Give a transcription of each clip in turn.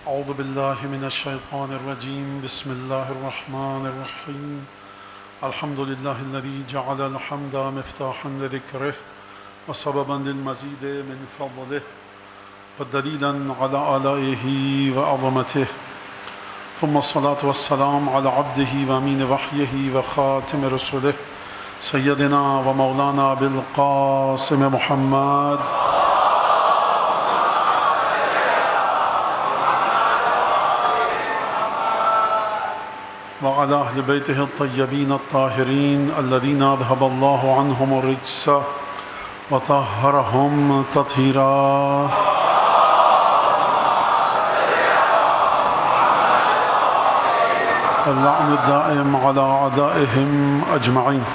أعوذ بالله من الشيطان الرجيم بسم الله الرحمن الرحيم الحمد لله الذي جعل الحمد مفتاحا لذكره وسببا للمزيد من فضله ودليلا على آلائه وعظمته ثم الصلاة والسلام على عبده وأمين وحيه وخاتم رسله سيدنا ومولانا بالقاسم محمد وعلى أهل بيته الطيبين الطاهرين الذين أذهب الله عنهم الرجس وطهرهم تطهيرا اللعن الدائم على أعدائهم أجمعين.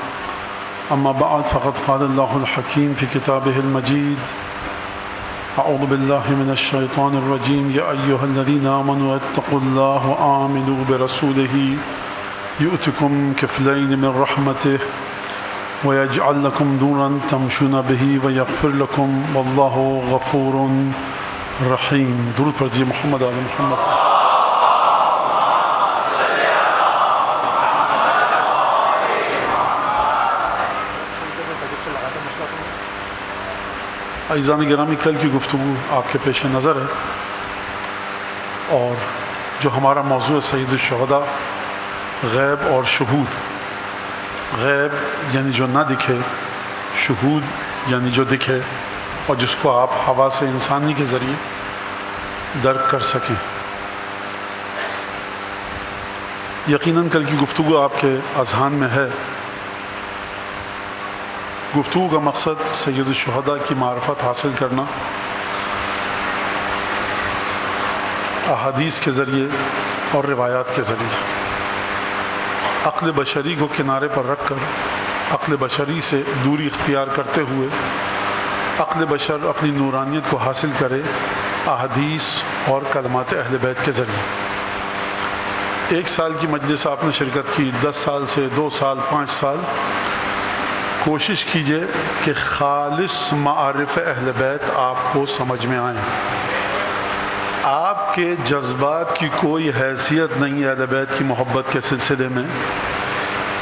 أما بعد فقد قال الله الحكيم في كتابه المجيد أعوذ بالله من الشيطان الرجيم يا أيها الذين آمنوا اتقوا الله وآمنوا برسوله يؤتكم كفلين من رحمته ويجعل لكم نورا تمشون به ويغفر لكم والله غفور رحيم. درود پر محمد آل محمد. عزیزان گرامی، کل کی گفتگو آپ کے پیش نظر ہے اور جو ہمارا موضوع ہے سید الشہداء، غیب اور شہود. غیب یعنی جو نہ دکھے، شہود یعنی جو دکھے اور جس کو آپ حواس انسانی کے ذریعے درک کر سکیں. یقیناً کل کی گفتگو آپ کے اذہان میں ہے. گفتگو کا مقصد سید الشہداء کی معرفت حاصل کرنا، احادیث کے ذریعے اور روایات کے ذریعے. عقل بشری کو کنارے پر رکھ کر، عقل بشری سے دوری اختیار کرتے ہوئے عقل بشر اپنی نورانیت کو حاصل کرے احادیث اور کلمات اہل بیت کے ذریعے. 1 سال کی مجلس آپ نے شرکت کی، 10 سال سے 2 سال 5 سال کوشش کیجئے کہ خالص معارف اہل بیت آپ کو سمجھ میں آئیں. آپ کے جذبات کی کوئی حیثیت نہیں ہے اہل بیت کی محبت کے سلسلے میں،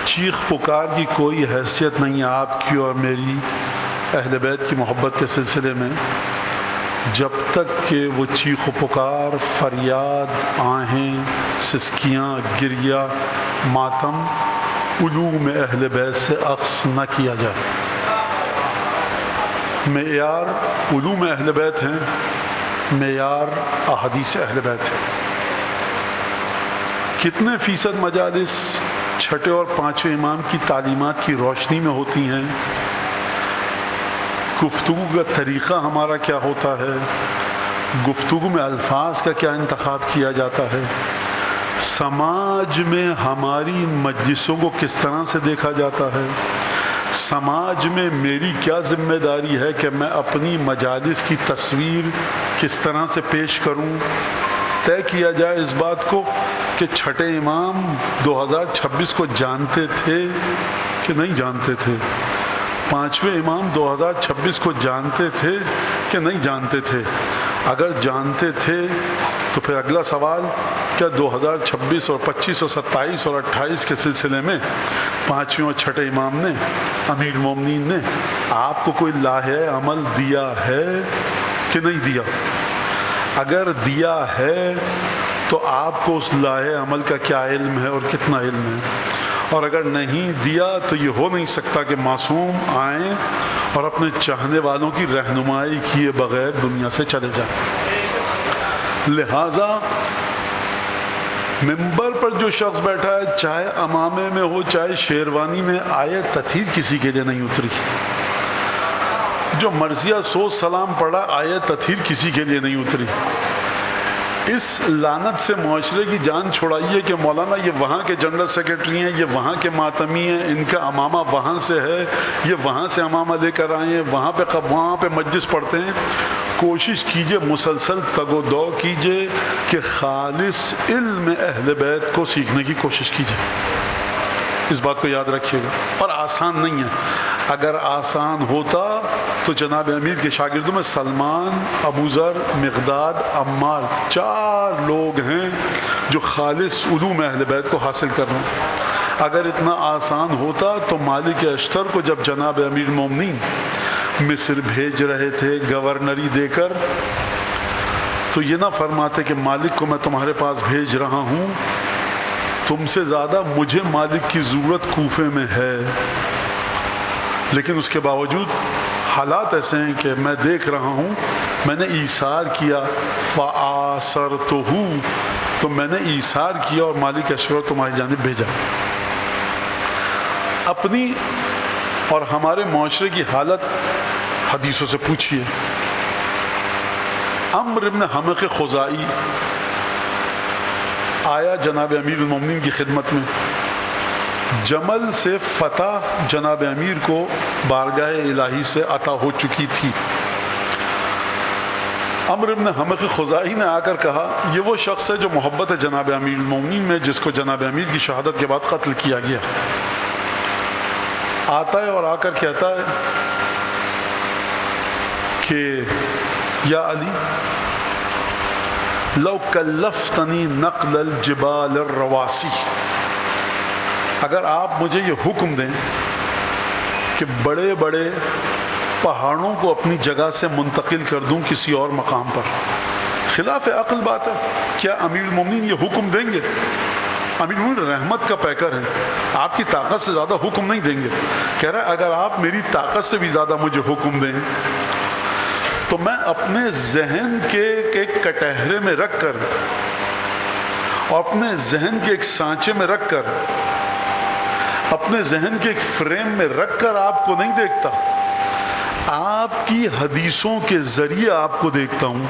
چیخ پکار کی کوئی حیثیت نہیں ہے آپ کی اور میری اہل بیت کی محبت کے سلسلے میں، جب تک کہ وہ چیخ و پکار، فریاد، آہیں، سسکیاں، گریہ، ماتم علوم اہل بیت سے اخذ نہ کیا جائے. معیار علوم اہل بیت ہیں، معیار احادیث اہل بیت ہے. کتنے فیصد مجالس چھٹے اور پانچویں امام کی تعلیمات کی روشنی میں ہوتی ہیں؟ گفتگو کا طریقہ ہمارا کیا ہوتا ہے؟ گفتگو میں الفاظ کا کیا انتخاب کیا جاتا ہے؟ سماج میں ہماری مجلسوں کو کس طرح سے دیکھا جاتا ہے؟ سماج میں میری کیا ذمہ داری ہے کہ میں اپنی مجالس کی تصویر کس طرح سے پیش کروں؟ طے کیا جائے اس بات کو کہ چھٹے امام 2026 کو جانتے تھے کہ نہیں جانتے تھے، پانچویں امام 2026 کو جانتے تھے کہ نہیں جانتے تھے. اگر جانتے تھے تو پھر اگلا سوال، کیا 2026 اور 25 اور 27 اور 28 کے سلسلے میں پانچویں اور چھٹے امام نے، امیر المومنین نے آپ کو کوئی لاحِ عمل دیا ہے کہ نہیں دیا؟ اگر دیا ہے تو آپ کو اس لاحِ عمل کا کیا علم ہے اور کتنا علم ہے؟ اور اگر نہیں دیا تو یہ ہو نہیں سکتا کہ معصوم آئیں اور اپنے چاہنے والوں کی رہنمائی کیے بغیر دنیا سے چلے جائیں. لہٰذا ممبر پر جو شخص بیٹھا ہے، چاہے امامے میں ہو چاہے شیروانی میں، آیت تطہیر کسی کے لیے نہیں اتری. جو مرثیہ 100 سلام پڑھا، آیت تطہیر کسی کے لیے نہیں اتری. اس لعنت سے معاشرے کی جان چھڑائیے کہ مولانا یہ وہاں کے جنرل سیکرٹری ہیں، یہ وہاں کے ماتمی ہیں، ان کا امامہ وہاں سے ہے، یہ وہاں سے امامہ لے کر آئے ہیں، وہاں پہ مجلس پڑھتے ہیں. کوشش کیجئے، مسلسل تگ و دو کیجئے کہ خالص علم اہل بیت کو سیکھنے کی کوشش کیجئے. اس بات کو یاد رکھیے گا. اور آسان نہیں ہے. اگر آسان ہوتا تو جناب امیر کے شاگردوں میں سلمان، ابو ذر، مقداد، عمار 4 لوگ ہیں جو خالص علوم اہل بیت کو حاصل کر رہے ہیں۔ اگر اتنا آسان ہوتا تو مالک اشتر کو جب جناب امیر المومنین مصر بھیج رہے تھے گورنری دے کر، تو یہ نہ فرماتے کہ مالک کو میں تمہارے پاس بھیج رہا ہوں، تم سے زیادہ مجھے مالک کی ضرورت کوفے میں ہے، لیکن اس کے باوجود حالات ایسے ہیں کہ میں دیکھ رہا ہوں، میں نے ایثار کیا، فآثرتہ، تو میں نے ایثار کیا اور مالک اشتر تمہاری جانب بھیجا۔ اپنی اور ہمارے معاشرے کی حالت حدیثوں سے پوچھئے۔ عمرو بن حمق خزائی آیا جناب امیر المومنین کی خدمت میں، جمل سے فتح جناب امیر کو بارگاہ الہی سے عطا ہو چکی تھی۔ عمرو بن حمق خزائی نے آ کر کہا یہ وہ شخص ہے جو محبت ہے جناب امیر المومنین میں، جس کو جناب امیر کی شہادت کے بعد قتل کیا گیا۔ آتا ہے اور آ کر کہتا ہے کہ یا علی لو کلفتنی نقل الجبال الرواسی، اگر آپ مجھے یہ حکم دیں کہ بڑے بڑے پہاڑوں کو اپنی جگہ سے منتقل کر دوں کسی اور مقام پر، خلاف عقل بات ہے، کیا امیر المومنین یہ حکم دیں گے؟ امیر المومنین رحمت کا پیکر ہے، آپ کی طاقت سے زیادہ حکم نہیں دیں گے۔ کہہ رہا ہے اگر آپ میری طاقت سے بھی زیادہ مجھے حکم دیں تو میں اپنے ذہن کے ایک کٹہرے میں رکھ کر اور اپنے ذہن کے ایک سانچے میں رکھ کر، اپنے ذہن کے ایک فریم میں رکھ کر آپ کو نہیں دیکھتا، آپ کی حدیثوں کے ذریعے آپ کو دیکھتا ہوں۔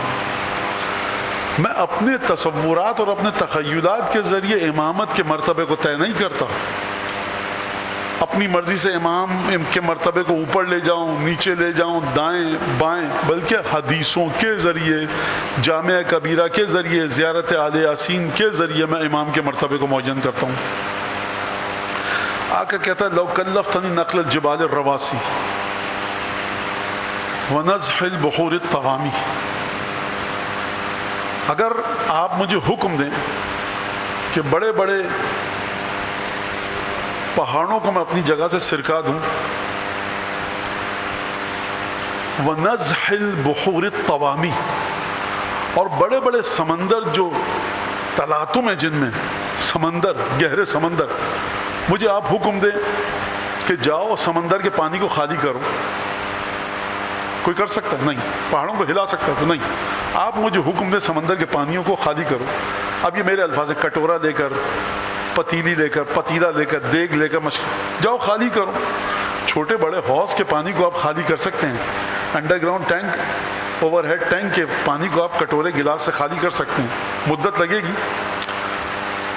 میں اپنے تصورات اور اپنے تخیلات کے ذریعے امامت کے مرتبے کو طے نہیں کرتا، اپنی مرضی سے امام کے مرتبے کو اوپر لے جاؤں، نیچے لے جاؤں، دائیں بائیں، بلکہ حدیثوں کے ذریعے، جامعہ کبیرہ کے ذریعے، زیارت آل یاسین کے ذریعے میں امام کے مرتبے کو معین کرتا ہوں۔ آ کر کہتا ہے لو کلفتنی نقل الجبال الرواسی ونزح البحور الطوامی، اگر آپ مجھے حکم دیں کہ بڑے بڑے پہاڑوں کو میں اپنی جگہ سے سرکا دوں، وَنَزْحِ الْبُحُورِ الطَّوَامِ، اور بڑے بڑے سمندر جو تلاطم ہے جن میں سمندر، گہرے سمندر، مجھے آپ حکم دیں کہ جاؤ سمندر کے پانی کو خالی کرو، کوئی کر سکتا ہے؟ نہیں۔ پہاڑوں کو ہلا سکتا ہے تو نہیں۔ آپ مجھے حکم دیں سمندر کے پانیوں کو خالی کرو۔ اب یہ میرے الفاظ ہیں، کٹورا لے کر، پتیلی لے کر، پتیلا لے کر، دیگ لے کر جاؤ خالی کرو۔ چھوٹے بڑے حوض کے پانی کو آپ خالی کر سکتے ہیں، underground tank, overhead tank کے پانی کو آپ کٹورے گلاس سے خالی کر سکتے ہیں، مدت لگے گی،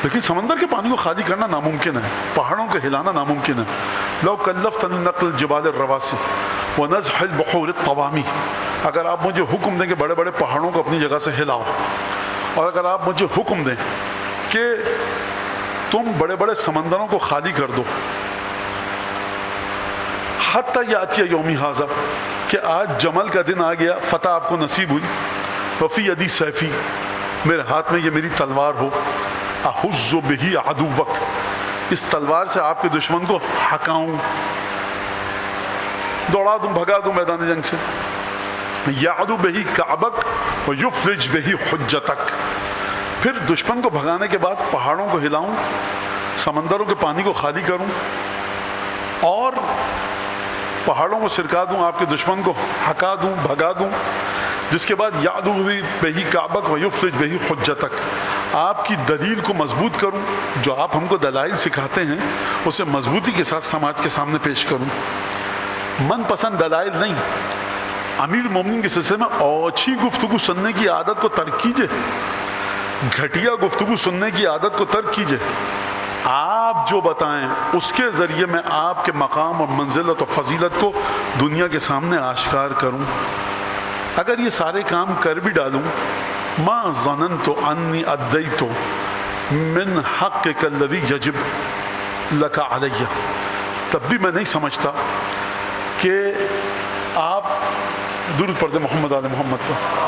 لیکن سمندر کے پانی کو خالی کرنا ناممکن ہے، پہاڑوں کو ہلانا ناممکن ہے۔ لو کلفتنی نقل الجبال الرواسی ونزح البحور الطوامی، اگر آپ مجھے حکم دیں کہ بڑے بڑے پہاڑوں کو اپنی جگہ سے ہلاؤ، اور اگر آپ مجھے حکم دیں کہ تم بڑے بڑے سمندروں کو خالی کر دو، حتی یاتی یومی ھذا، کہ آج جمل کا دن آ گیا، فتح آپ کو نصیب ہوئی، وفی یدی سیفی، میرے ہاتھ میں یہ میری تلوار ہو، احز بہ عدوک، اس تلوار سے آپ کے دشمن کو ہکاؤں، دوڑا دوں، بھگا دوں میدان جنگ سے، یعدو بہ کعبک ویفرج بہ حجتک، پھر دشمن کو بھگانے کے بعد پہاڑوں کو ہلاؤں، سمندروں کے پانی کو خالی کروں، اور پہاڑوں کو سرکا دوں، آپ کے دشمن کو ہکا دوں، بھگا دوں، جس کے بعد یعدو بہ کعبک ویفرج بہ حجتک، آپ کی دلیل کو مضبوط کروں، جو آپ ہم کو دلائل سکھاتے ہیں اسے مضبوطی کے ساتھ سماج کے سامنے پیش کروں۔ من پسند دلائل نہیں، امیر المومنین کے سلسلے میں اوچھی گفتگو سننے کی عادت کو ترک کیجئے، گھٹیا گفتگو سننے کی عادت کو ترک کیجئے، آپ جو بتائیں اس کے ذریعے میں آپ کے مقام اور منزلت و فضیلت کو دنیا کے سامنے آشکار کروں۔ اگر یہ سارے کام کر بھی ڈالوں، ما ظننت انی ادیت من حقک الذی یجب لک علی، تب بھی میں نہیں سمجھتا کہ آپ درود پڑھ دیں محمد آل محمد پر.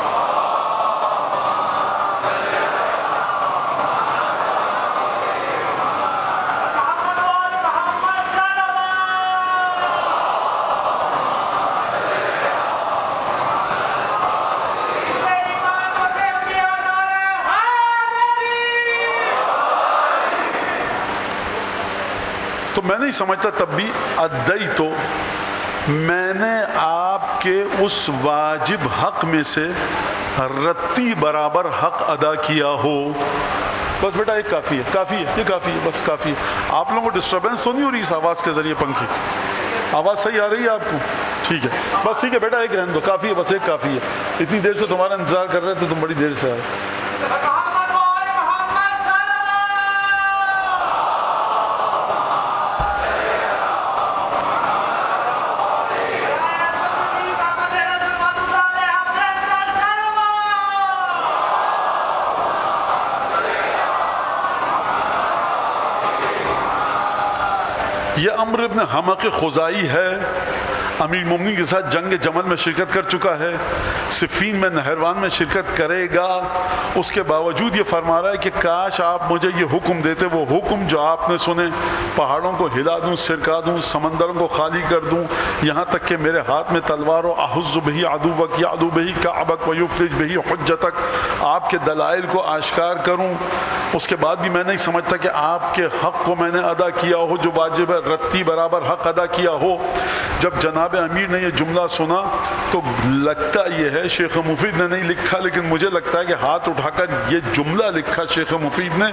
تو میں نہیں سمجھتا تب بھی ادائی تو میں نے آپ کے اس واجب حق میں سے رتی برابر حق ادا کیا ہو. بس بیٹا ایک کافی ہے، کافی ہے، یہ کافی ہے، بس کافی ہے. آپ لوگوں کو ڈسٹربینس تو نہیں ہو رہی اس آواز کے ذریعے؟ پنکھے آواز صحیح آ رہی ہے آپ کو؟ ٹھیک ہے، بس ٹھیک ہے بیٹا، ایک رہنے دو، کافی ہے، بس ایک کافی ہے. اتنی دیر سے تمہارا انتظار کر رہے تھے، تم بڑی دیر سے آئے. یہ عمرو ابن حمق خزائی ہے، امیر المومنین کے ساتھ جنگ جمل میں شرکت کر چکا ہے، صفین میں نہروان میں شرکت کرے گا. اس کے باوجود یہ فرما رہا ہے کہ کاش آپ مجھے یہ حکم دیتے، وہ حکم جو آپ نے سنے، پہاڑوں کو ہلا دوں، سرکا دوں، سمندروں کو خالی کر دوں، یہاں تک کہ میرے ہاتھ میں تلوار ہو، احز بہی عدوک یعدو بہی کعبک ویفرج بہی حجتک، آپ کے دلائل کو آشکار کروں. اس کے بعد بھی میں نہیں سمجھتا کہ آپ کے حق کو میں نے ادا کیا ہو جو واجب ہے، رتی برابر حق ادا کیا ہو. جب جناب امیر نے یہ جملہ سنا تو لگتا یہ ہے، شیخ مفید نے نہیں لکھا لیکن مجھے لگتا ہے کہ ہاتھ اٹھا کر یہ جملہ لکھا شیخ مفید نے،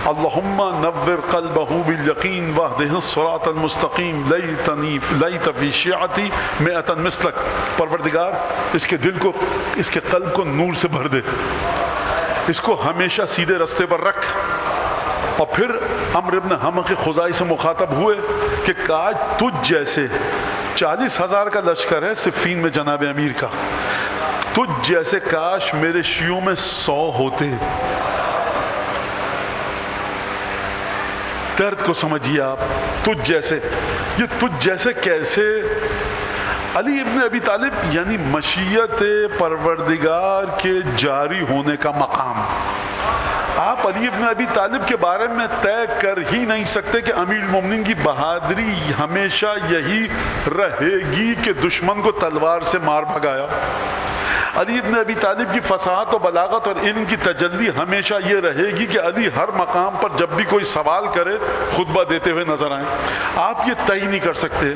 اللہم نور قلبہ بالیقین واہدہ الصراط المستقیم لیت فی شیعتی مئتا مثلک. پروردگار اس کے دل کو، اس کے قلب کو نور سے بھر دے، اس کو ہمیشہ سیدھے رستے پر رکھ. اور پھر عمرو ابن حمق خزائی سے مخاطب ہوئے کہ کاش تجھ جیسے 40,000 کا لشکر ہے صفین میں جناب امیر کا، تجھ جیسے کاش میرے شیعوں میں 100 ہوتے. درد کو سمجھیے آپ، تجھ جیسے، یہ تجھ جیسے کیسے؟ علی ابن ابی طالب یعنی مشیت پروردگار کے جاری ہونے کا مقام. آپ علی ابن ابی طالب کے بارے میں طے کر ہی نہیں سکتے کہ امیر المومنین کی بہادری ہمیشہ یہی رہے گی کہ دشمن کو تلوار سے مار بھگایا. علی ابن ابی طالب کی فصاحت و بلاغت اور علم کی تجلی ہمیشہ یہ رہے گی کہ علی ہر مقام پر جب بھی کوئی سوال کرے خطبہ دیتے ہوئے نظر آئیں. آپ یہ طے نہیں کر سکتے،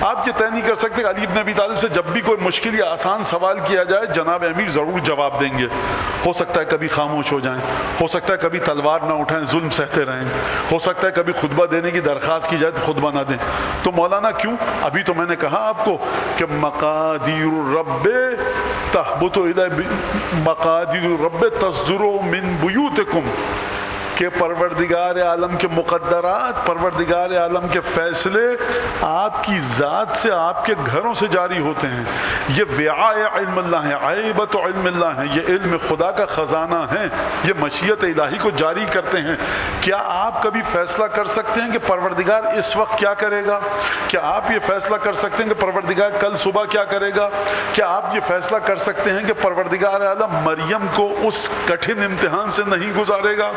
آپ یہ طے نہیں کر سکتے کہ علی ابن ابی طالب سے جب بھی کوئی مشکل یا آسان سوال کیا جائے جناب امیر ضرور جواب دیں گے. ہو سکتا ہے کبھی خاموش ہو جائیں، ہو سکتا ہے کبھی تلوار نہ اٹھائیں، ظلم سہتے رہیں، ہو سکتا ہے کبھی خطبہ دینے کی درخواست کی جائے تو خطبہ نہ دیں. تو مولانا کیوں؟ ابھی تو میں نے کہا آپ کو کہ مقادیر الرب تحبط الی مقادیر الرب تصدر من بیوتکم، کہ پروردگار عالم کے مقدرات، پروردگار عالم کے فیصلے آپ کی ذات سے، آپ کے گھروں سے جاری ہوتے ہیں. یہ وعاء علم اللہ ہے، عیبت علم اللہ ہے، یہ علم خدا کا خزانہ ہے، یہ مشیت الہی کو جاری کرتے ہیں. کیا آپ کبھی فیصلہ کر سکتے ہیں کہ پروردگار اس وقت کیا کرے گا؟ کیا آپ یہ فیصلہ کر سکتے ہیں کہ پروردگار کل صبح کیا کرے گا؟ کیا آپ یہ فیصلہ کر سکتے ہیں کہ پروردگار عالم مریم کو اس کٹھن امتحان سے نہیں گزارے گا؟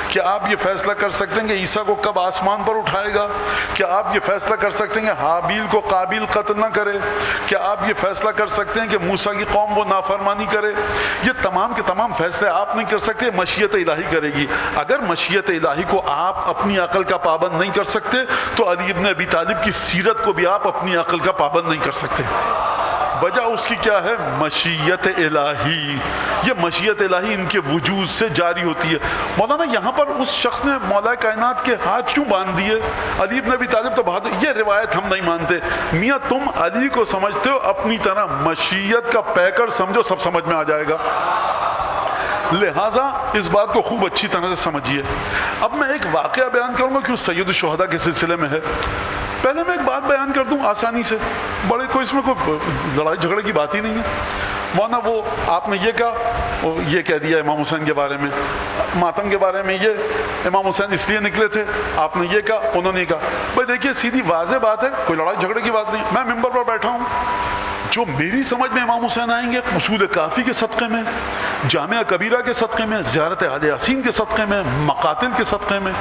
کیا آپ یہ فیصلہ کر سکتے ہیں کہ عیسیٰ کو کب آسمان پر اٹھائے گا؟ کیا آپ یہ فیصلہ کر سکتے ہیں کہ حابیل کو قابیل قتل نہ کرے؟ کیا آپ یہ فیصلہ کر سکتے ہیں کہ موسیٰ کی قوم وہ نافرمانی کرے؟ یہ تمام کے تمام فیصلے آپ نہیں کر سکتے، مشیت الہی کرے گی. اگر مشیت الہی کو آپ اپنی عقل کا پابند نہیں کر سکتے تو علی ابن ابی طالب کی سیرت کو بھی آپ اپنی عقل کا پابند نہیں کر سکتے. وجہ اس کی کیا ہے؟ مشیت الہی. یہ مشیت الہی ان کے وجود سے جاری ہوتی ہے. مولانا یہاں پر اس شخص نے مولا کائنات کے ہاتھ کیوں باندھ دیے؟ علی ابن ابی طالب تو بہادر، یہ روایت ہم نہیں مانتے. میاں تم علی کو سمجھتے ہو اپنی طرح، مشیت کا پیکر سمجھو، سب سمجھ میں آ جائے گا. لہٰذا اس بات کو خوب اچھی طرح سے سمجھیے. اب میں ایک واقعہ بیان کروں گا کہ سید الشہداء کے سلسلے میں ہے. پہلے میں ایک بات بیان کر دوں آسانی سے، بڑے کوئی اس میں کوئی لڑائی جھگڑے کی بات ہی نہیں ہے. مولانا وہ آپ نے یہ کہا، یہ کہہ دیا امام حسین کے بارے میں، ماتم کے بارے میں یہ امام حسین اس لیے نکلے تھے، آپ نے یہ کہا، انہوں نے کہا. بھائی دیکھیے سیدھی واضح بات ہے، کوئی لڑائی جھگڑے کی بات نہیں. میں ممبر پر بیٹھا ہوں، جو میری سمجھ میں امام حسین آئیں گے اصول کافی کے صدقے میں، جامعہ کبیرہ کے صدقے میں، زیارت اہل یاسین کے صدقے میں، مقاتل کے صدقے میں،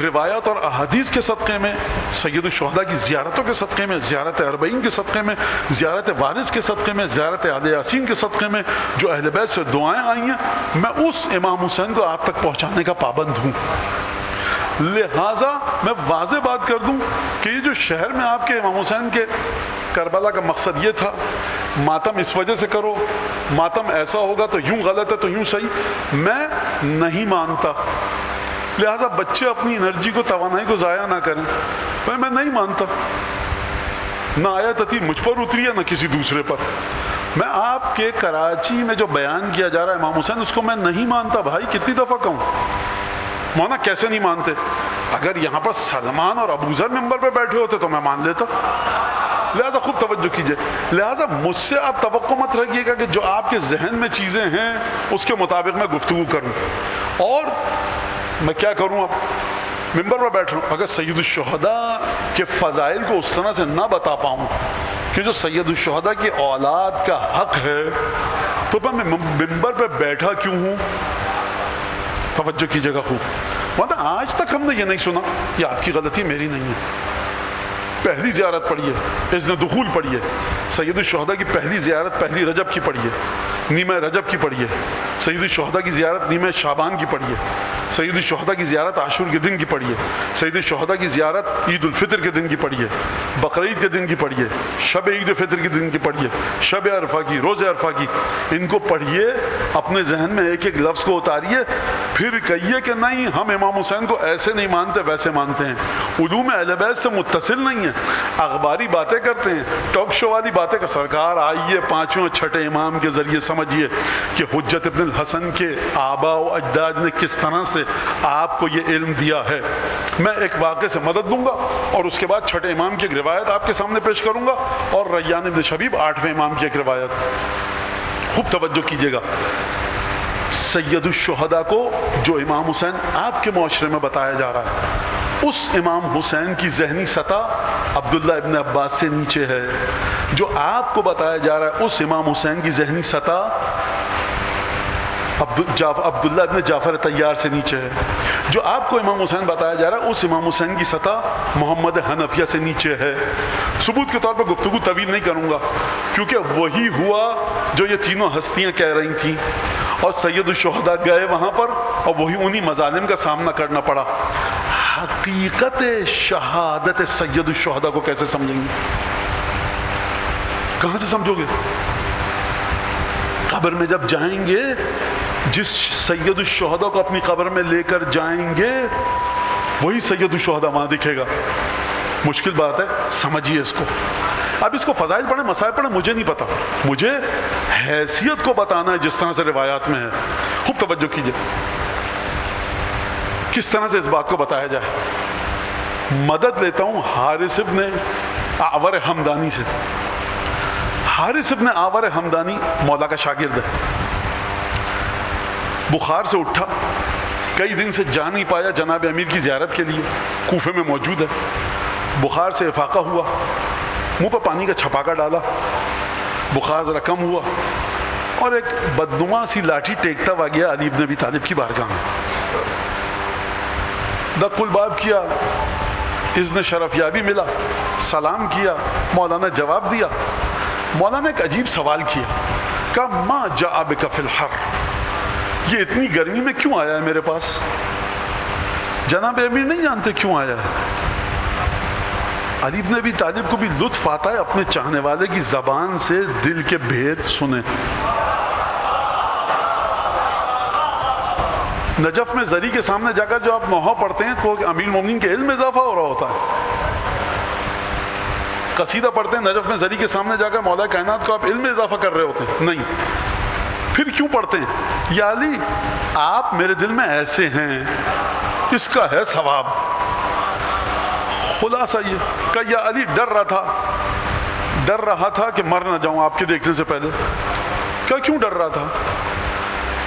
روایات اور احادیث کے صدقے میں، سید الشہداء کی زیارتوں کے صدقے میں، زیارت اربعین کے صدقے میں، زیارت وارث کے صدقے میں، زیارت اہل یاسین کے صدقے میں جو اہل بیت سے دعائیں آئی ہیں، میں اس امام حسین کو آپ تک پہنچانے کا پابند ہوں۔ لہٰذا میں واضح بات کر دوں کہ یہ جو شہر میں آپ کے امام حسین کے کربلا کا مقصد یہ تھا، ماتم اس وجہ سے کرو، ماتم ایسا ہوگا تو یوں غلط ہے تو یوں صحیح، میں نہیں مانتا۔ لہٰذا بچے اپنی انرجی کو، توانائی کو ضائع نہ کریں، میں نہیں مانتا، نہ آیت عطیہ مجھ پر اتری ہے نہ کسی دوسرے پر۔ میں آپ کے کراچی میں جو بیان کیا جا رہا ہے امام حسین، اس کو میں نہیں مانتا۔ بھائی کتنی دفعہ کہوں، مولانا کیسے نہیں مانتے؟ اگر یہاں پر سلمان اور ابو ذر ممبر پہ بیٹھے ہوتے تو میں مان لیتا۔ لہٰذا خوب توجہ کیجئے، لہٰذا مجھ سے آپ توقع مت رکھیے گا کہ جو آپ کے ذہن میں چیزیں ہیں اس کے مطابق میں گفتگو کروں، اور میں کیا کروں، اب ممبر پر بیٹھ رہا ہوں، اگر سید الشہداء کے فضائل کو اس طرح سے نہ بتا پاؤں کہ جو سید الشہداء کی اولاد کا حق ہے، تو میں ممبر پہ بیٹھا کیوں ہوں؟ توجہ کیجئے گا خوب، مطلب آج تک ہم نے یہ نہیں سنا، یہ آپ کی غلطی میری نہیں ہے۔ پہلی زیارت پڑھیے، اذن دخول پڑھیے، سید الشہداء کی پہلی زیارت پہلی رجب کی پڑھیے، نیمہ رجب کی پڑھیے، سید الشہداء کی زیارت نیمہ شعبان کی پڑھیے، سید الشہداء کی زیارت عاشور کے دن کی پڑھیے، سید الشہداء کی زیارت عید الفطر کے دن کی پڑھیے، بقرعید کے دن کی پڑھیے، شب عید فطر کے دن کی پڑھیے، شب عرفہ کی، روز عرفہ کی، ان کو پڑھیے، اپنے ذہن میں ایک ایک لفظ کو اتاریے، پھر کہیے کہ نہیں ہم امام حسین کو ایسے نہیں مانتے ویسے مانتے ہیں، علوم اہل بیت سے متصل نہیں ہیں، اخباری باتیں کرتے ہیں، ٹاک شو والی باتیں کر، سرکار آئیے پانچویں چھٹے امام کے ذریعے سمجھیے کہ حجت ابن الحسن کے آباء و اجداد نے کس طرح سے آپ کو یہ علم دیا ہے۔ میں ایک واقعے سے مدد دوں گا اور اس کے بعد چھٹے امام کی ایک روایت آپ کے سامنے پیش کروں گا، اور ریان ابن شبیب 8ویں امام کی ایک روایت۔ خوب توجہ کیجیے گا، سید الشہداء کو جو امام حسین آپ کے معاشرے میں بتایا جا رہا ہے، اس امام حسین کی ذہنی سطح عبداللہ ابن عباس سے نیچے ہے، جو آپ کو بتایا جا رہا ہے اس امام حسین کی ذہنی سطح عبداللہ ابن جعفر طیار سے نیچے ہے، جو آپ کو امام حسین بتایا جا رہا ہے اس امام حسین کی سطح محمد حنفیہ سے نیچے ہے۔ ثبوت کے طور پر گفتگو طویل نہیں کروں گا، کیونکہ وہی ہوا جو یہ تینوں ہستیاں کہہ رہی تھیں، اور سید الشہداء گئے وہاں پر اور وہی انہی مظالم کا سامنا کرنا پڑا۔ حقیقت شہادت سید الشہداء کو کیسے سمجھیں گے؟ کہاں سے سمجھو گے؟ قبر میں جب جائیں گے، جس سید الشہداء کو اپنی قبر میں لے کر جائیں گے وہی سید الشہداء وہاں دکھے گا۔ مشکل بات ہے، سمجھیے اس کو۔ اب اس کو فضائل پڑھیں، مسائل پڑھیں، مجھے نہیں پتا، مجھے حیثیت کو بتانا ہے جس طرح سے روایات میں ہے۔ خوب توجہ کیجئے کس طرح سے اس بات کو بتایا جائے۔ مدد لیتا ہوں حارث ابن اعور حمدانی سے۔ حارث ابن اعور حمدانی مولا کا شاگرد ہے، بخار سے اٹھا، کئی دن سے جا نہیں پایا جناب امیر کی زیارت کے لیے، کوفے میں موجود ہے، بخار سے افاقہ ہوا، منہ پر پانی کا چھپاکا ڈالا، بخار ذرا کم ہوا، اور ایک بدنما سی لاٹھی ٹیکتا ہوا گیا علی بن ابی طالب کی بارگاہ میں، دق الباب کیا، اذن شرف یابی ملا، سلام کیا، مولانا جواب دیا۔ مولانا ایک عجیب سوال کیا، کہا ما جاء بک فی الحر، یہ اتنی گرمی میں کیوں آیا ہے میرے پاس؟ جناب امیر نہیں جانتے کیوں آیا ہے؟ علی بن ابی طالب کو بھی لطف آتا ہے اپنے چاہنے والے کی زبان سے دل کے بھید سنیں۔ نجف میں زری کے سامنے جا کر جو آپ نوحہ پڑھتے ہیں تو امیر المومنین کے علم میں اضافہ ہو رہا ہوتا ہے۔ قصیدہ پڑھتے ہیں نجف میں زری کے سامنے جا کر مولا کائنات کو آپ علم میں اضافہ کر رہے ہوتے ہیں؟ نہیں۔ پھر کیوں پڑھتے ہیں؟ یا علی آپ میرے دل میں ایسے ہیں، اس کا ہے ثواب۔ خلاصہ یہ کہ یا علی ڈر رہا تھا کہ مر نہ جاؤں آپ کے دیکھنے سے پہلے۔ کیوں ڈر رہا تھا؟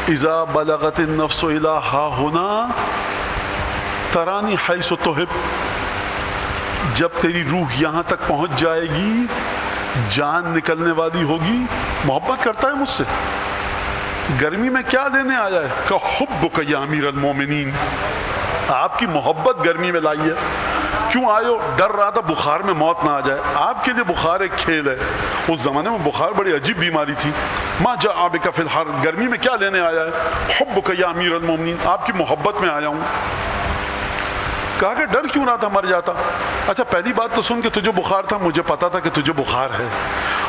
اذا بلغت النفس الى ها هنا ترانی حیث تحب، جب تیری روح یہاں تک پہنچ جائے گی جان نکلنے والی ہوگی، محبت کرتا ہے مجھ سے، گرمی میں کیا لینے آیا ہے؟ کہ حبک یا امیر المومنین، آپ کی محبت گرمی میں لائی ہے۔ کیوں آئے ہو؟ ڈر رہا تھا بخار میں موت نہ آ جائے۔ آپ کے لیے بخار ایک کھیل ہے، اس زمانے میں بخار بڑی عجیب بیماری تھی۔ ما جاء بک فی الحر، گرمی میں کیا لینے آیا ہے؟ حبک یا امیر المومنین، آپ کی محبت میں آیا ہوں۔ کہا کہ ڈر کیوں رہا تھا مر جاتا؟ اچھا پہلی بات تو سن کہ تجھے بخار تھا، مجھے پتا تھا کہ تجھے بخار ہے،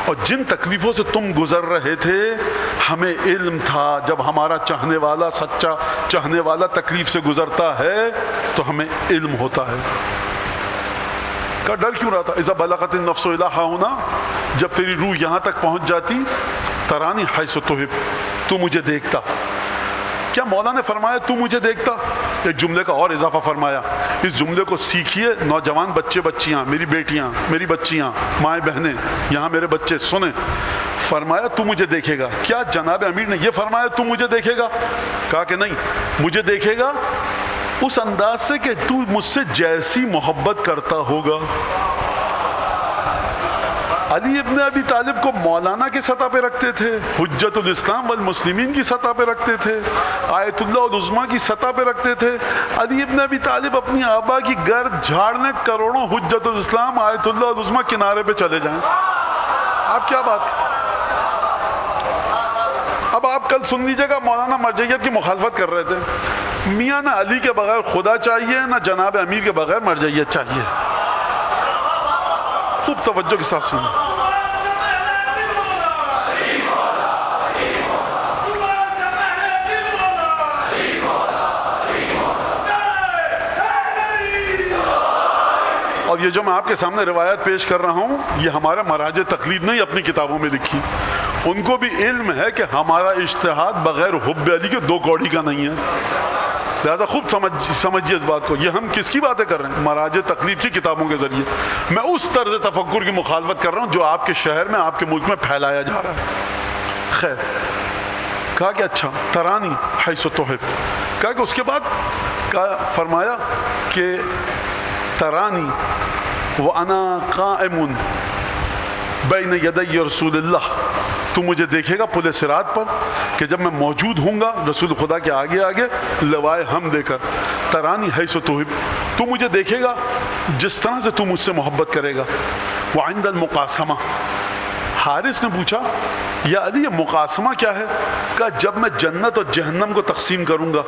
اور جن تکلیفوں سے تم گزر رہے تھے ہمیں علم تھا، جب ہمارا چاہنے والا، سچا چاہنے والا تکلیف سے گزرتا ہے تو ہمیں علم ہوتا ہے۔ کا ڈر کیوں رہا تھا؟ اذا بلغت النفس الی ہاہنا، جب تیری روح یہاں تک پہنچ جاتی، ترانی حیث تحب، تو مجھے دیکھتا۔ کیا مولا نے فرمایا تو مجھے دیکھتا؟ ایک جملے کا اور اضافہ فرمایا، اس جملے کو سیکھیے نوجوان بچے بچیاں، میری بیٹیاں، میری بچیاں، مائیں بہنیں، یہاں میرے بچے سنیں۔ فرمایا تو مجھے دیکھے گا۔ کیا جناب امیر نے یہ فرمایا تو مجھے دیکھے گا؟ کہا کہ نہیں، مجھے دیکھے گا اس انداز سے کہ تو مجھ سے جیسی محبت کرتا ہوگا۔ علی ابن ابی طالب کو مولانا کی سطح پہ رکھتے تھے، حجت الاسلام والمسلمین کی سطح پہ رکھتے تھے، آیت اللہ العظمیٰ کی سطح پہ رکھتے تھے۔ علی ابن ابی طالب اپنی آبا کی گرد جھاڑنے کروڑوں حجت الاسلام آیت اللہ العظمیٰ کنارے پہ چلے جائیں۔ آپ کیا بات؟ اب آپ کل سن لیجیے گا، مولانا مرجعیت کی مخالفت کر رہے تھے۔ میاں نہ علی کے بغیر خدا چاہیے، نہ جناب امیر کے بغیر مرجعیت چاہیے۔ خوب توجہ کے ساتھ سنیں۔ اور یہ جو میں آپ کے سامنے روایت پیش کر رہا ہوں، یہ ہمارا مراج تقلید نہیں اپنی کتابوں میں لکھی، ان کو بھی علم ہے کہ ہمارا اجتہاد بغیر حب علی کے دو کوڑی کا نہیں ہے، لہذا خوب سمجھیے اس بات کو۔ یہ ہم کس کی باتیں کر رہے ہیں؟ مراج تقلید کی کتابوں کے ذریعے میں اس طرز تفکر کی مخالفت کر رہا ہوں جو آپ کے شہر میں، آپ کے ملک میں پھیلایا جا رہا ہے۔ خیر، کہا کہ اچھا ترانی حیث تحب، کہا کہ اس کے بعد فرمایا کہ ترانی وانا قائم بین یدی رسول اللہ، تو مجھے دیکھے گا پل صراط پر کہ جب میں موجود ہوں گا رسول خدا کے آگے آگے لوائے ہم دے کر۔ ترانی حیث تحب، تو مجھے دیکھے گا جس طرح سے تو مجھ سے محبت کرے گا۔ وعند المقاسمہ، حارث نے پوچھا یا علی یہ مقاسمہ کیا ہے؟ کہا جب میں جنت اور جہنم کو تقسیم کروں گا،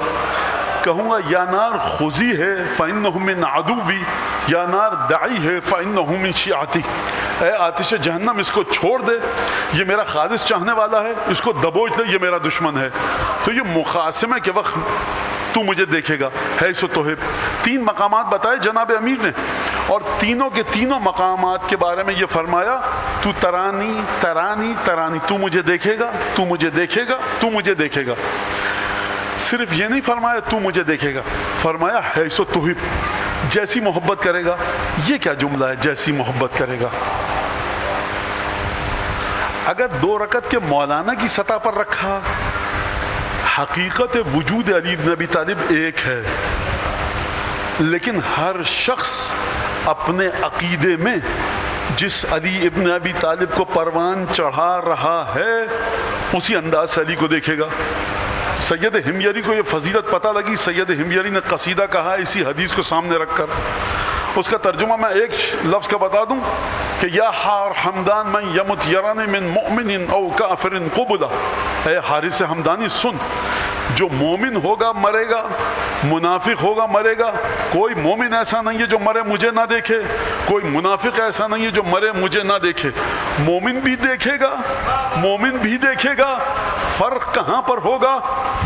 کہوں گا یا نار خذی ہے فإنہ من عدوی، یا نار دعی ہے فإنہ من شیعتی، اے آتش جہنم اس کو چھوڑ دے، یہ میرا خالص چاہنے والا ہے، اس کو دبوچ لے، یہ میرا دشمن ہے۔ تو یہ مقاسمہ کے وقت تو مجھے دیکھے گا حیث تحب۔ تین مقامات بتائے جناب امیر نے، اور تینوں کے تینوں مقامات کے بارے میں یہ فرمایا تو ترانی ترانی ترانی، تو مجھے دیکھے گا، تو مجھے دیکھے گا، تو مجھے دیکھے گا۔ صرف یہ نہیں فرمایا تو مجھے دیکھے گا، فرمایا حیث تحب، جیسی محبت کرے گا۔ یہ کیا جملہ ہے، جیسی محبت کرے گا؟ اگر دو رکعت کے مولانا کی سطح پر رکھا، حقیقت وجود علی بن ابی طالب ایک ہے، لیکن ہر شخص اپنے عقیدے میں جس علی ابن ابی طالب کو پروان چڑھا رہا ہے اسی انداز سے علی کو دیکھے گا۔ سید ہمیر کو یہ فضیلت پتہ لگی، سید ہمیر نے قصیدہ کہا اسی حدیث کو سامنے رکھ کر، اس کا ترجمہ میں ایک لفظ کا بتا دوں کہ یا حار حمدان من یمت یرن من مؤمن او کافر قبلا، اے حارث حمدانی سن، جو مومن ہوگا مرے گا، منافق ہوگا مرے گا، کوئی مومن ایسا نہیں ہے جو مرے مجھے نہ دیکھے، کوئی منافق ایسا نہیں ہے جو مرے مجھے نہ دیکھے۔ مومن بھی دیکھے گا، مومن بھی دیکھے گا، فرق کہاں پر ہوگا؟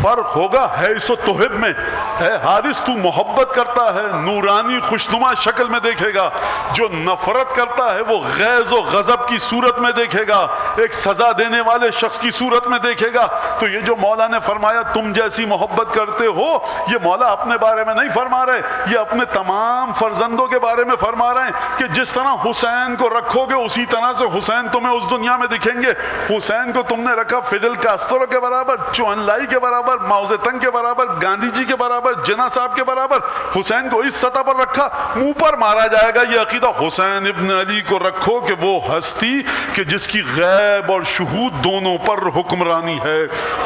فرق ہوگا حیث تحب میں۔ اے حارث تو محبت کرتا ہے، نورانی خوشنما شکل میں دیکھے گا، جو نفرت کرتا ہے وہ غیظ و غضب کی صورت میں دیکھے گا، ایک سزا دینے والے شخص کی صورت میں دیکھے گا۔ تو یہ جو مولا نے فرمایا تم جیسی محبت کرتے ہو، یہ مولا اپنے بارے میں نہیں فرما رہے، یہ اپنے تمام فرزندوں کے بارے میں فرما رہے ہیں کہ جس طرح حسین کو رکھو گے اسی طرح سے حسین تمہیں اس دنیا میں دکھیں گے۔ حسین کو تم نے رکھا فیڈل کاسٹرو کاسٹرو کے برابر، چوہن لائی کے برابر، ماؤ زے تنگ کے برابر، گاندھی جی کے برابر، جناح صاحب کے برابر، حسین کو اس سطح پر رکھا، منہ پر مارا جائے گا یہ عقیدہ۔ حسین ابن علی کو رکھو کہ وہ ہستی کہ جس کی غیب اور شہود دونوں پر حکمرانی ہے۔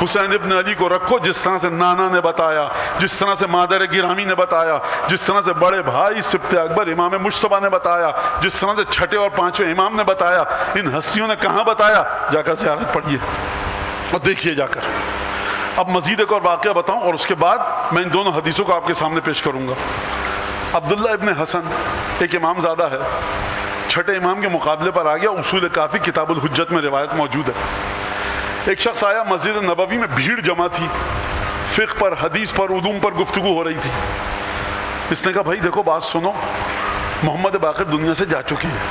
حسین ابن علی کو رکھو جس طرح سے نانا نے بتایا، جس طرح سے مادر گرامی نے بتایا، جس طرح سے بڑے بھائی سبط اکبر امام مجتبیٰ نے بتایا، جس طرح سے چھٹے اور پانچویں امام نے بتایا۔ ان ہستیوں نے کہاں بتایا؟ جا کر زیارت پڑھیے اور دیکھیے جا کر۔ اب مزید ایک اور واقعہ بتاؤں اور اس کے بعد میں ان دونوں حدیثوں کو آپ کے سامنے پیش کروں گا۔ عبداللہ ابن حسن ایک امام زادہ ہے، چھٹے امام کے مقابلے پر آ گیا۔ اصول کافی کتاب الحجت میں روایت موجود ہے۔ ایک شخص آیا، مسجد نبوی میں بھیڑ جمع تھی، فقہ پر، حدیث پر، علوم پر گفتگو ہو رہی تھی۔ اس نے کہا بھائی دیکھو بات سنو، محمد باقر دنیا سے جا چکے ہیں،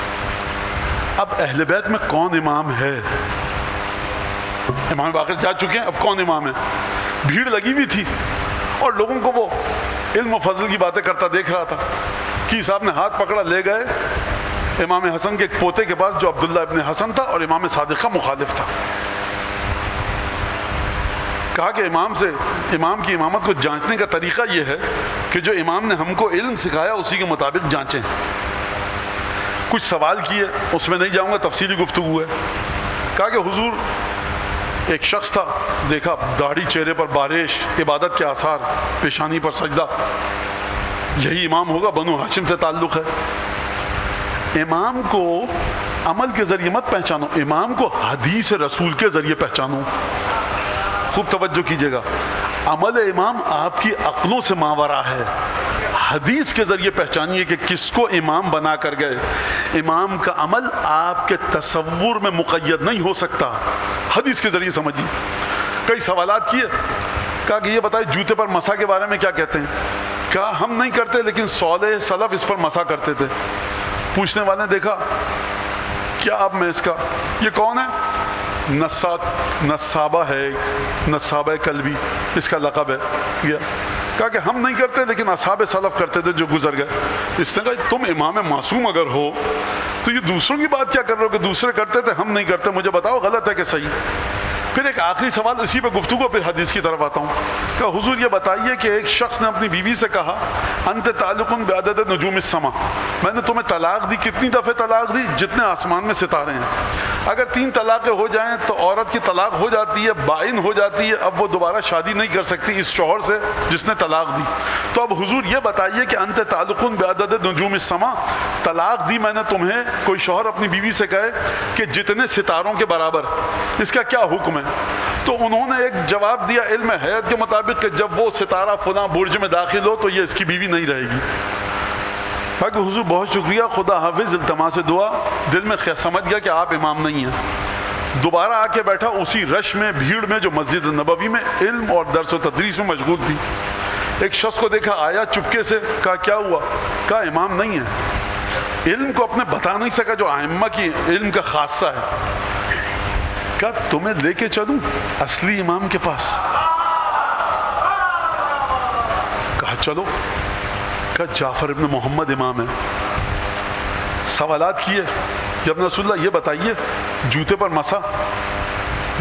اب اہل بیت میں کون امام ہے؟ امام باقر جا چکے ہیں، اب کون امام ہے؟ بھیڑ لگی ہوئی تھی اور لوگوں کو وہ علم و فضل کی باتیں کرتا دیکھ رہا تھا کہ صاحب نے ہاتھ پکڑا، لے گئے امام حسن کے ایک پوتے کے پاس جو عبداللہ ابن حسن تھا اور امام صادق کا مخالف تھا۔ کہا کہ امام کی امامت کو جانچنے کا طریقہ یہ ہے کہ جو امام نے ہم کو علم سکھایا اسی کے مطابق جانچیں۔ کچھ سوال کیے، اس میں نہیں جاؤں گا، تفصیلی گفتگو ہے۔ کہا کہ حضور ایک شخص تھا، دیکھا داڑھی، چہرے پر بارش، عبادت کے آثار، پیشانی پر سجدہ، یہی امام ہوگا، بنو ہاشم سے تعلق ہے۔ امام کو عمل کے ذریعے مت پہچانو، امام کو حدیث رسول کے ذریعے پہچانو۔ خوب توجہ کیجئے گا، عمل امام آپ کی عقلوں سے ماورا ہے، حدیث کے ذریعے پہچانیے کہ کس کو امام بنا کر گئے۔ امام کا عمل آپ کے تصور میں مقید نہیں ہو سکتا، حدیث کے ذریعے سمجھیے۔ کئی سوالات کیے، کہا کہ یہ بتائیں جوتے پر مسح کے بارے میں کیا کہتے ہیں؟ کہا ہم نہیں کرتے لیکن صالح سلف اس پر مسح کرتے تھے۔ پوچھنے والے نے دیکھا کیا اب میں اس کا، یہ کون ہے؟ نصابہ ہے، نصابہ کلبی اس کا لقب ہے۔ کہا کہ ہم نہیں کرتے لیکن اصحاب سلف کرتے تھے جو گزر گئے۔ اس نے کہا تم امام معصوم اگر ہو تو یہ دوسروں کی بات کیا کر رہے ہو کہ دوسرے کرتے تھے ہم نہیں کرتے، مجھے بتاؤ غلط ہے کہ صحیح؟ پھر ایک آخری سوال اسی پہ گفتگو، پھر حدیث کی طرف آتا ہوں۔ کہ حضور یہ بتائیے کہ ایک شخص نے اپنی بیوی سے کہا انت تعلق بعدد نجوم السما، میں نے تمہیں طلاق دی، کتنی دفعہ طلاق دی؟ جتنے آسمان میں ستارے ہیں۔ اگر 3 طلاقیں ہو جائیں تو عورت کی طلاق ہو جاتی ہے، بائن ہو جاتی ہے، اب وہ دوبارہ شادی نہیں کر سکتی اس شوہر سے جس نے طلاق دی۔ تو اب حضور یہ بتائیے کہ انت تعلق بعدد نجوم السما، طلاق دی میں نے تمہیں، کوئی شوہر اپنی بیوی سے کہے کہ جتنے ستاروں کے برابر، اس کا کیا حکم ہے؟ تو انہوں نے ایک جواب دیا علم حیات کے مطابق کہ جب وہ ستارہ فلاں برج میں داخل ہو تو یہ اس کی بیوی نہیں رہے گی۔ کہا کہ حضور بہت شکریہ، خدا حافظ، التماس دعا۔ دل میں سمجھ گیا کہ آپ امام نہیں ہیں۔ دوبارہ آ کے بیٹھا اسی رش میں، بھیڑ میں جو مسجد نبوی میں علم اور درس و تدریس میں مشغول تھی۔ ایک شخص کو دیکھا آیا چپکے سے، کہا کیا ہوا؟ کہا امام نہیں ہے، علم کو اپنے بتا نہیں سکا جو ائمہ کی علم کا خاصہ ہے۔ کہا تمہیں لے کے چلوں اصلی امام کے پاس؟ کہا چلو۔ کہا جعفر ابن محمد امام ہے۔ سوالات کیے کہ ابن رسول اللہ یہ بتائیے جوتے پر مسح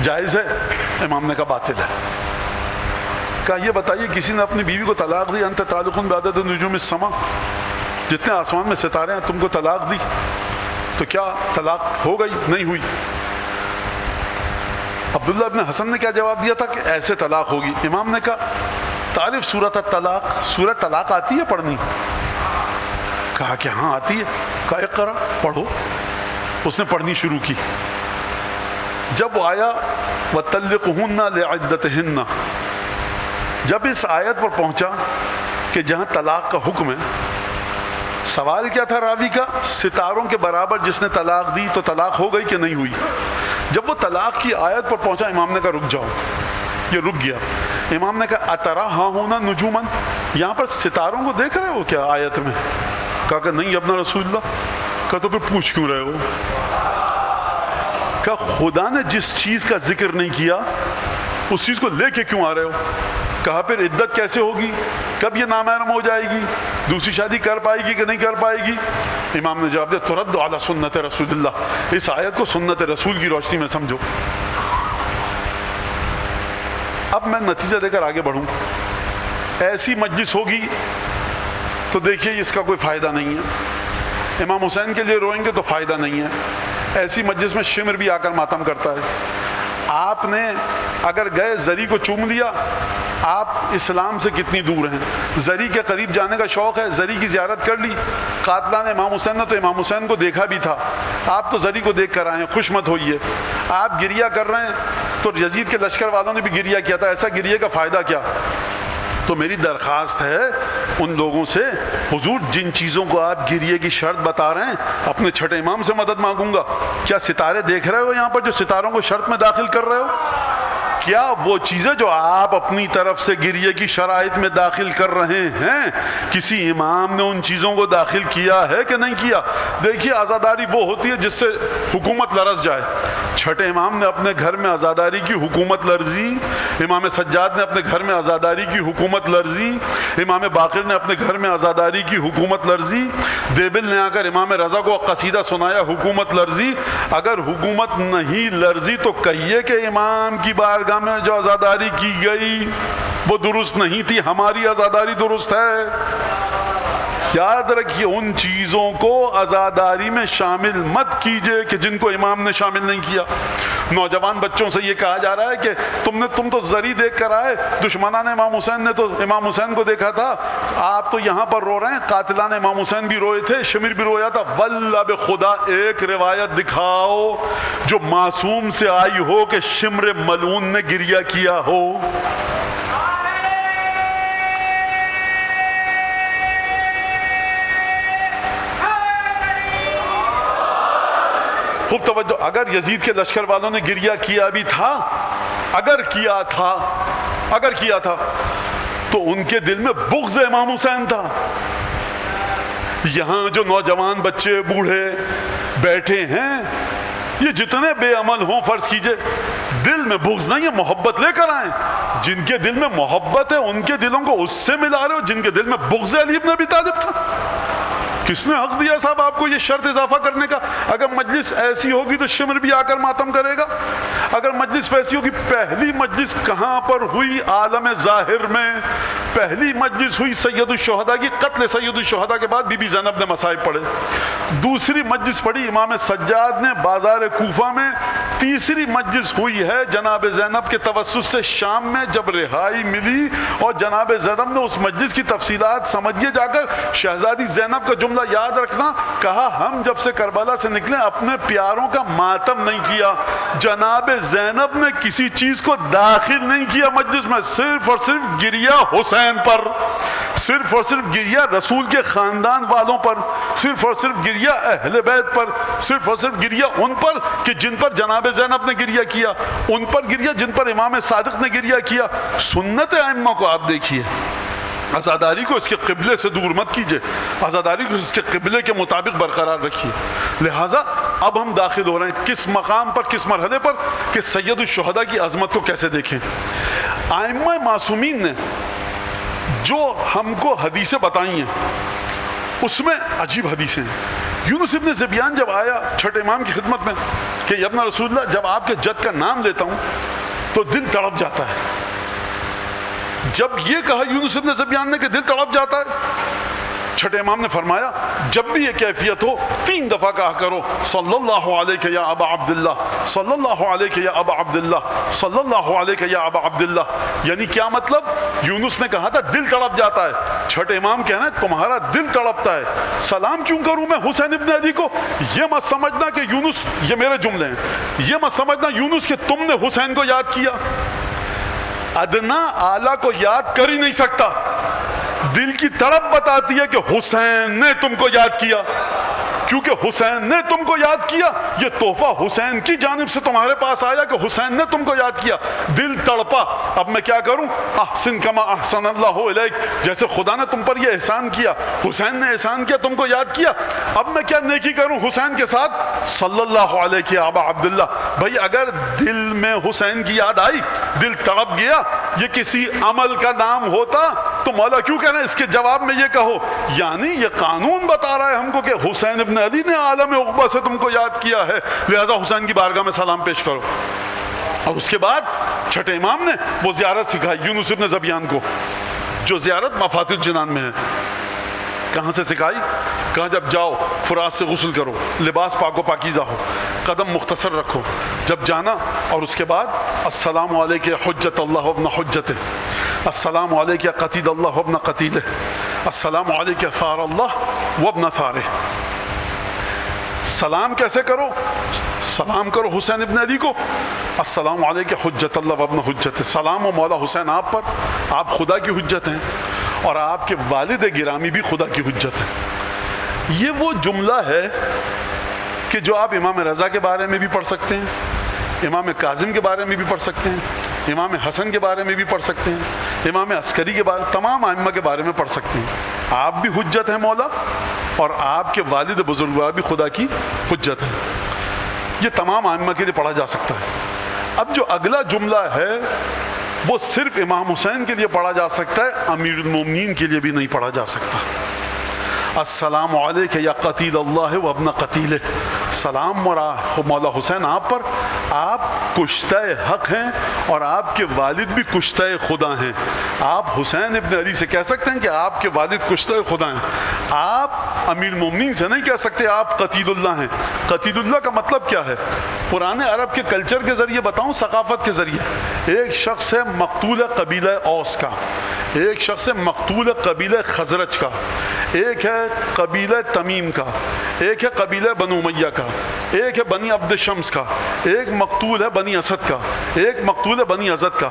جائز ہے؟ امام نے کہا باطل ہے۔ کہا یہ بتائیے کسی نے اپنی بیوی کو طلاق دی، انت تعلق بعدد نجوم السما، جتنے آسمان میں ستارے ہیں تم کو طلاق دی، تو کیا طلاق ہو گئی؟ نہیں ہوئی۔ عبداللہ ابن حسن نے کیا جواب دیا تھا کہ ایسے طلاق ہوگی۔ امام نے کہا تعریف سورۃ الطلاق، سورۃ طلاق آتی ہے پڑھنی؟ کہا کہ ہاں آتی ہے۔ کہا اقرا، پڑھو۔ اس نے پڑھنی شروع کی۔ جب وہ آیا وَطَلِّقُهُنَّ لِعِدَّتِهِنَّ، جب اس آیت پر پہنچا کہ جہاں طلاق کا حکم ہے، سوال کیا تھا راوی کا؟ ستاروں کے برابر جس نے طلاق دی تو طلاق ہو گئی کہ نہیں ہوئی؟ جب وہ طلاق کی آیت پر پہنچا امام نے کہا رک جاؤ، یہ رک گیا۔ امام نے کہا اترا ہاں ہونا نجومن، یہاں پر ستاروں کو دیکھ رہے ہو کیا آیت میں؟ کہا کہ نہیں ابن رسول اللہ۔ کہا تو پھر پوچھ کیوں رہے ہو؟ کہا خدا نے جس چیز کا ذکر نہیں کیا اس چیز کو لے کے کیوں آ رہے ہو؟ کہا پھر عدت کیسے ہوگی؟ کب یہ نامحرم ہو جائے گی؟ دوسری شادی کر پائے گی کہ نہیں کر پائے گی؟ امام نے جواب دیا ترد علی سنت رسول اللہ، اس آیت کو سنت رسول کی روشنی میں سمجھو۔ اب میں نتیجہ دے کر آگے بڑھوں. ایسی مجلس ہوگی تو دیکھیے اس کا کوئی فائدہ نہیں ہے. امام حسین کے لیے روئیں گے تو فائدہ نہیں ہے. ایسی مجلس میں شمر بھی آ کر ماتم کرتا ہے. آپ نے اگر گئے زری کو چوم لیا, آپ اسلام سے کتنی دور ہیں. زری کے قریب جانے کا شوق ہے, زری کی زیارت کر لی. قاتلان امام حسین نے تو امام حسین کو دیکھا بھی تھا, آپ تو زری کو دیکھ کر آئے ہیں, خوش مت ہوئیے. آپ گریہ کر رہے ہیں تو یزید کے لشکر والوں نے بھی گریہ کیا تھا, ایسا گریہ کا فائدہ کیا. تو میری درخواست ہے ان لوگوں سے, حضور جن چیزوں کو آپ گریے کی شرط بتا رہے ہیں, اپنے چھٹے امام سے مدد مانگوں گا. کیا ستارے دیکھ رہے ہو یہاں پر جو ستاروں کو شرط میں داخل کر رہے ہو؟ کیا وہ چیزیں جو آپ اپنی طرف سے گریے کی شرائط میں داخل کر رہے ہیں, کسی امام نے ان چیزوں کو داخل کیا ہے کہ نہیں کیا؟ دیکھیے عزاداری وہ ہوتی ہے جس سے حکومت لرز جائے. چھٹے امام نے اپنے گھر میں عزاداری کی حکومت لرزی, امام سجاد نے اپنے گھر میں عزاداری کی حکومت لرزی, امام باقر نے اپنے گھر میں عزاداری کی حکومت لرزی, دیبل نے آ کر امام رضا کو قصیدہ سنایا, حکومت لرزی. اگر حکومت نہیں لرزی تو کہیے کہ امام کی بارگاہ میں جو عزاداری کی گئی وہ درست نہیں تھی, ہماری عزاداری درست ہے. یاد رکھیے ان چیزوں کو عزاداری میں شامل مت کیجئے کہ جن کو امام نے شامل نہیں کیا. نوجوان بچوں سے یہ کہا جا رہا ہے کہ تم تو زری دیکھ کر آئے, دشمنان امام حسین نے تو امام حسین کو دیکھا تھا, آپ تو یہاں پر رو رہے ہیں. قاتلان امام حسین بھی روئے تھے, شمر بھی رویا تھا. واللہ بخدا ایک روایت دکھاؤ جو معصوم سے آئی ہو کہ شمر ملعون نے گریہ کیا ہو. خوب توجہ. اگر یزید کے لشکر والوں نے گریہ کیا بھی تھا, اگر کیا تھا تو ان کے دل میں بغض امام حسین تھا. یہاں جو نوجوان بچے بوڑھے بیٹھے ہیں, یہ جتنے بے عمل ہوں فرض کیجئے, دل میں بغض نہیں ہے, محبت لے کر آئیں. جن کے دل میں محبت ہے ان کے دلوں کو اس سے ملا رہے ہو جن کے دل میں بغض علی ابن ابی طالب تھا. کس نے حق دیا صاحب آپ کو یہ شرط اضافہ کرنے کا؟ اگر مجلس ایسی ہوگی تو شمر بھی آ کر ماتم کرے گا. اگر مجلس ویسی ہوگی, پہلی مجلس کہاں پر ہوئی؟ عالم ظاہر میں. پہلی مجلس ہوئی سید الشہداء کی, قتل سید الشہداء کے بعد بی بی زینب نے مصائب پڑھے. دوسری مجلس پڑھی امام سجاد نے بازار کوفہ میں. تیسری مجلس ہوئی ہے جناب زینب کے توسط سے شام میں جب رہائی ملی, اور جناب زینب نے اس مجلس کی تفصیلات سمجھیے جا کر. شہزادی زینب کا جملہ یاد رکھنا, کہا ہم جب سے کربلا سے نکلے اپنے پیاروں کا ماتم نہیں کیا. جناب زینب نے کسی چیز کو داخل نہیں کیا مجلس میں, صرف اور صرف گریہ حسین پر, صرف اور صرف گریہ رسول کے خاندان والوں پر, صرف اور صرف گریہ اہل بیت پر, صرف اور صرف گریہ ان پر کہ جن پر جناب زینب نے گریہ کیا, ان پر گریہ جن پر امام صادق نے گریہ کیا. سنت ائمہ کو آپ دیکھیے, عزاداری کو اس کے قبلے سے دور مت کیجئے, عزاداری کو اس کے قبلے کے مطابق برقرار رکھیے. لہٰذا اب ہم داخل ہو رہے ہیں کس مقام پر, کس مرحلے پر, کہ سید الشہداء کی عظمت کو کیسے دیکھیں. ائمہ معصومین نے جو ہم کو حدیثیں بتائی ہیں اس میں عجیب حدیثیں ہیں. یونس ابن ذبیان جب آیا چھٹے امام کی خدمت میں کہ یا ابن رسول اللہ, جب آپ کے جد کا نام لیتا ہوں تو دل تڑپ جاتا ہے. جب یہ کہا یونس ابن ذبیان نے کہ دل تڑپ جاتا ہے, چھٹے امام نے فرمایا جب بھی یہ کیفیت ہو 3 دفعہ کہا کرو صلی اللہ علیہ یا ابا عبداللہ, صلی اللہ علیہ یا ابا عبداللہ, صلی اللہ علیہ یا ابا عبداللہ. یعنی کیا مطلب؟ یونس نے کہا تھا دل تڑپ جاتا ہے, چھٹے امام کہنا ہے تمہارا دل تڑپتا ہے, سلام کیوں کروں میں حسین ابن علی کو؟ یہ مت سمجھنا کہ یونس, یہ میرے جملے ہیں, یہ مت سمجھنا یونس کہ تم نے حسین کو یاد کیا. ادنا اعلیٰ کو یاد کر ہی نہیں سکتا. دل کی تڑپ بتاتی ہے کہ حسین نے تم کو یاد کیا. کیونکہ حسین نے تم کو یاد کیا, یہ تحفہ حسین کی جانب سے تمہارے پاس آیا کہ حسین نے تم کو یاد کیا. دل تڑپا, اب میں کیا کروں؟ احسن کما احسن اللہ الیک, جیسے خدا نے تم پر یہ احسان کیا, حسین نے احسان کیا, تم کو یاد کیا, اب میں کیا نیکی کروں حسین کے ساتھ؟ صلی اللہ علیہ یا ابا عبداللہ. بھائی اگر دل میں حسین کی یاد آئی, دل تڑپ گیا, یہ کسی عمل کا نام ہوتا تو مولا کیوں کہنا اس کے جواب میں یہ کہو. یعنی یہ قانون بتا رہا ہے ہم کو کہ حسین ابن علی نے عالم عقبہ سے تم کو یاد کیا ہے, لہذا حسین کی بارگاہ میں سلام پیش کرو. اور اس کے بعد چھٹے امام نے وہ زیارت سکھائی یونس ابن زبیان کو، جو زیارت مفاتیح الجنان میں ہے۔ کہاں سے سکھائی؟ کہاں جب جاؤ فرات سے غسل کرو، لباس پاک و پاکیزہ ہو، قدم مختصر رکھو جب جانا، اور اس کے بعد السلام علیک حجت اللہ وابن حجتہ، السلام علیک قتیل اللہ وابن قتیلہ، السلام علیک ثار اللہ وابن ثارہ۔ سلام کیسے کرو؟ سلام کرو حسین ابن علی کو، السلام علیک حجت اللہ وابن حجتہ، سلام و مولا حسین آپ پر، آپ خدا کی حجت ہیں اور آپ کے والد گرامی بھی خدا کی حجت ہے۔ یہ وہ جملہ ہے کہ جو آپ امام رضا کے بارے میں بھی پڑھ سکتے ہیں، امام کاظم کے بارے میں بھی پڑھ سکتے ہیں، امام حسن کے بارے میں بھی پڑھ سکتے ہیں، امام عسکری کے بارے، تمام ائمہ کے بارے میں پڑھ سکتے ہیں۔ آپ بھی حجت ہیں مولا، اور آپ کے والد بزرگوار بھی خدا کی حجت ہے۔ یہ تمام ائمہ کے لیے پڑھا جا سکتا ہے۔ اب جو اگلا جملہ ہے وہ صرف امام حسین کے لیے پڑھا جا سکتا ہے، امیر المومنین کے لیے بھی نہیں پڑھا جا سکتا۔ السلام علیک یا قتیل اللہ و ابن قتیلہ، سلام مولا حسین آپ پر، آپ کشتہ حق ہیں اور آپ کے والد بھی کشتہ خدا ہیں۔ آپ حسین ابن علی سے کہہ سکتے ہیں کہ آپ کے والد کشتہ خدا ہیں، آپ امیر المومنین سے نہیں کہہ سکتے آپ قتیل اللہ ہیں۔ قتیل اللہ کا مطلب کیا ہے؟ پرانے عرب کے کلچر کے ذریعے بتاؤں، ثقافت کے ذریعے، ایک شخص ہے مقتول قبیلہ اوس کا، ایک شخص ہے مقتول قبیلہ خزرج کا، ایک ہے قبیلہ تمیم کا، ایک ہے قبیلہ بنو امیہ کا، ایک ہے بنی عبد شمس کا، ایک مقتول ہے بنی اسد کا، ایک مقتول ہے بنی ازد کا۔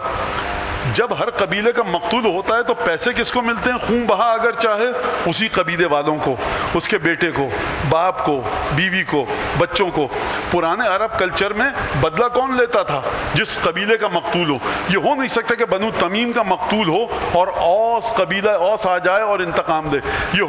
جب ہر قبیلے کا مقتول ہوتا ہے تو پیسے کس کو ملتے ہیں؟ خون بہا اگر چاہے اسی قبیلے والوں کو، اس کے بیٹے کو، باپ کو، بیوی کو، بچوں کو۔ پرانے عرب کلچر میں بدلہ کون لیتا تھا؟ جس قبیلے کا مقتول ہو۔ یہ ہو نہیں سکتا کہ بنو تمیم کا مقتول ہو اور اوس قبیلہ اوس آ جائے اور انتقام دے۔ یہ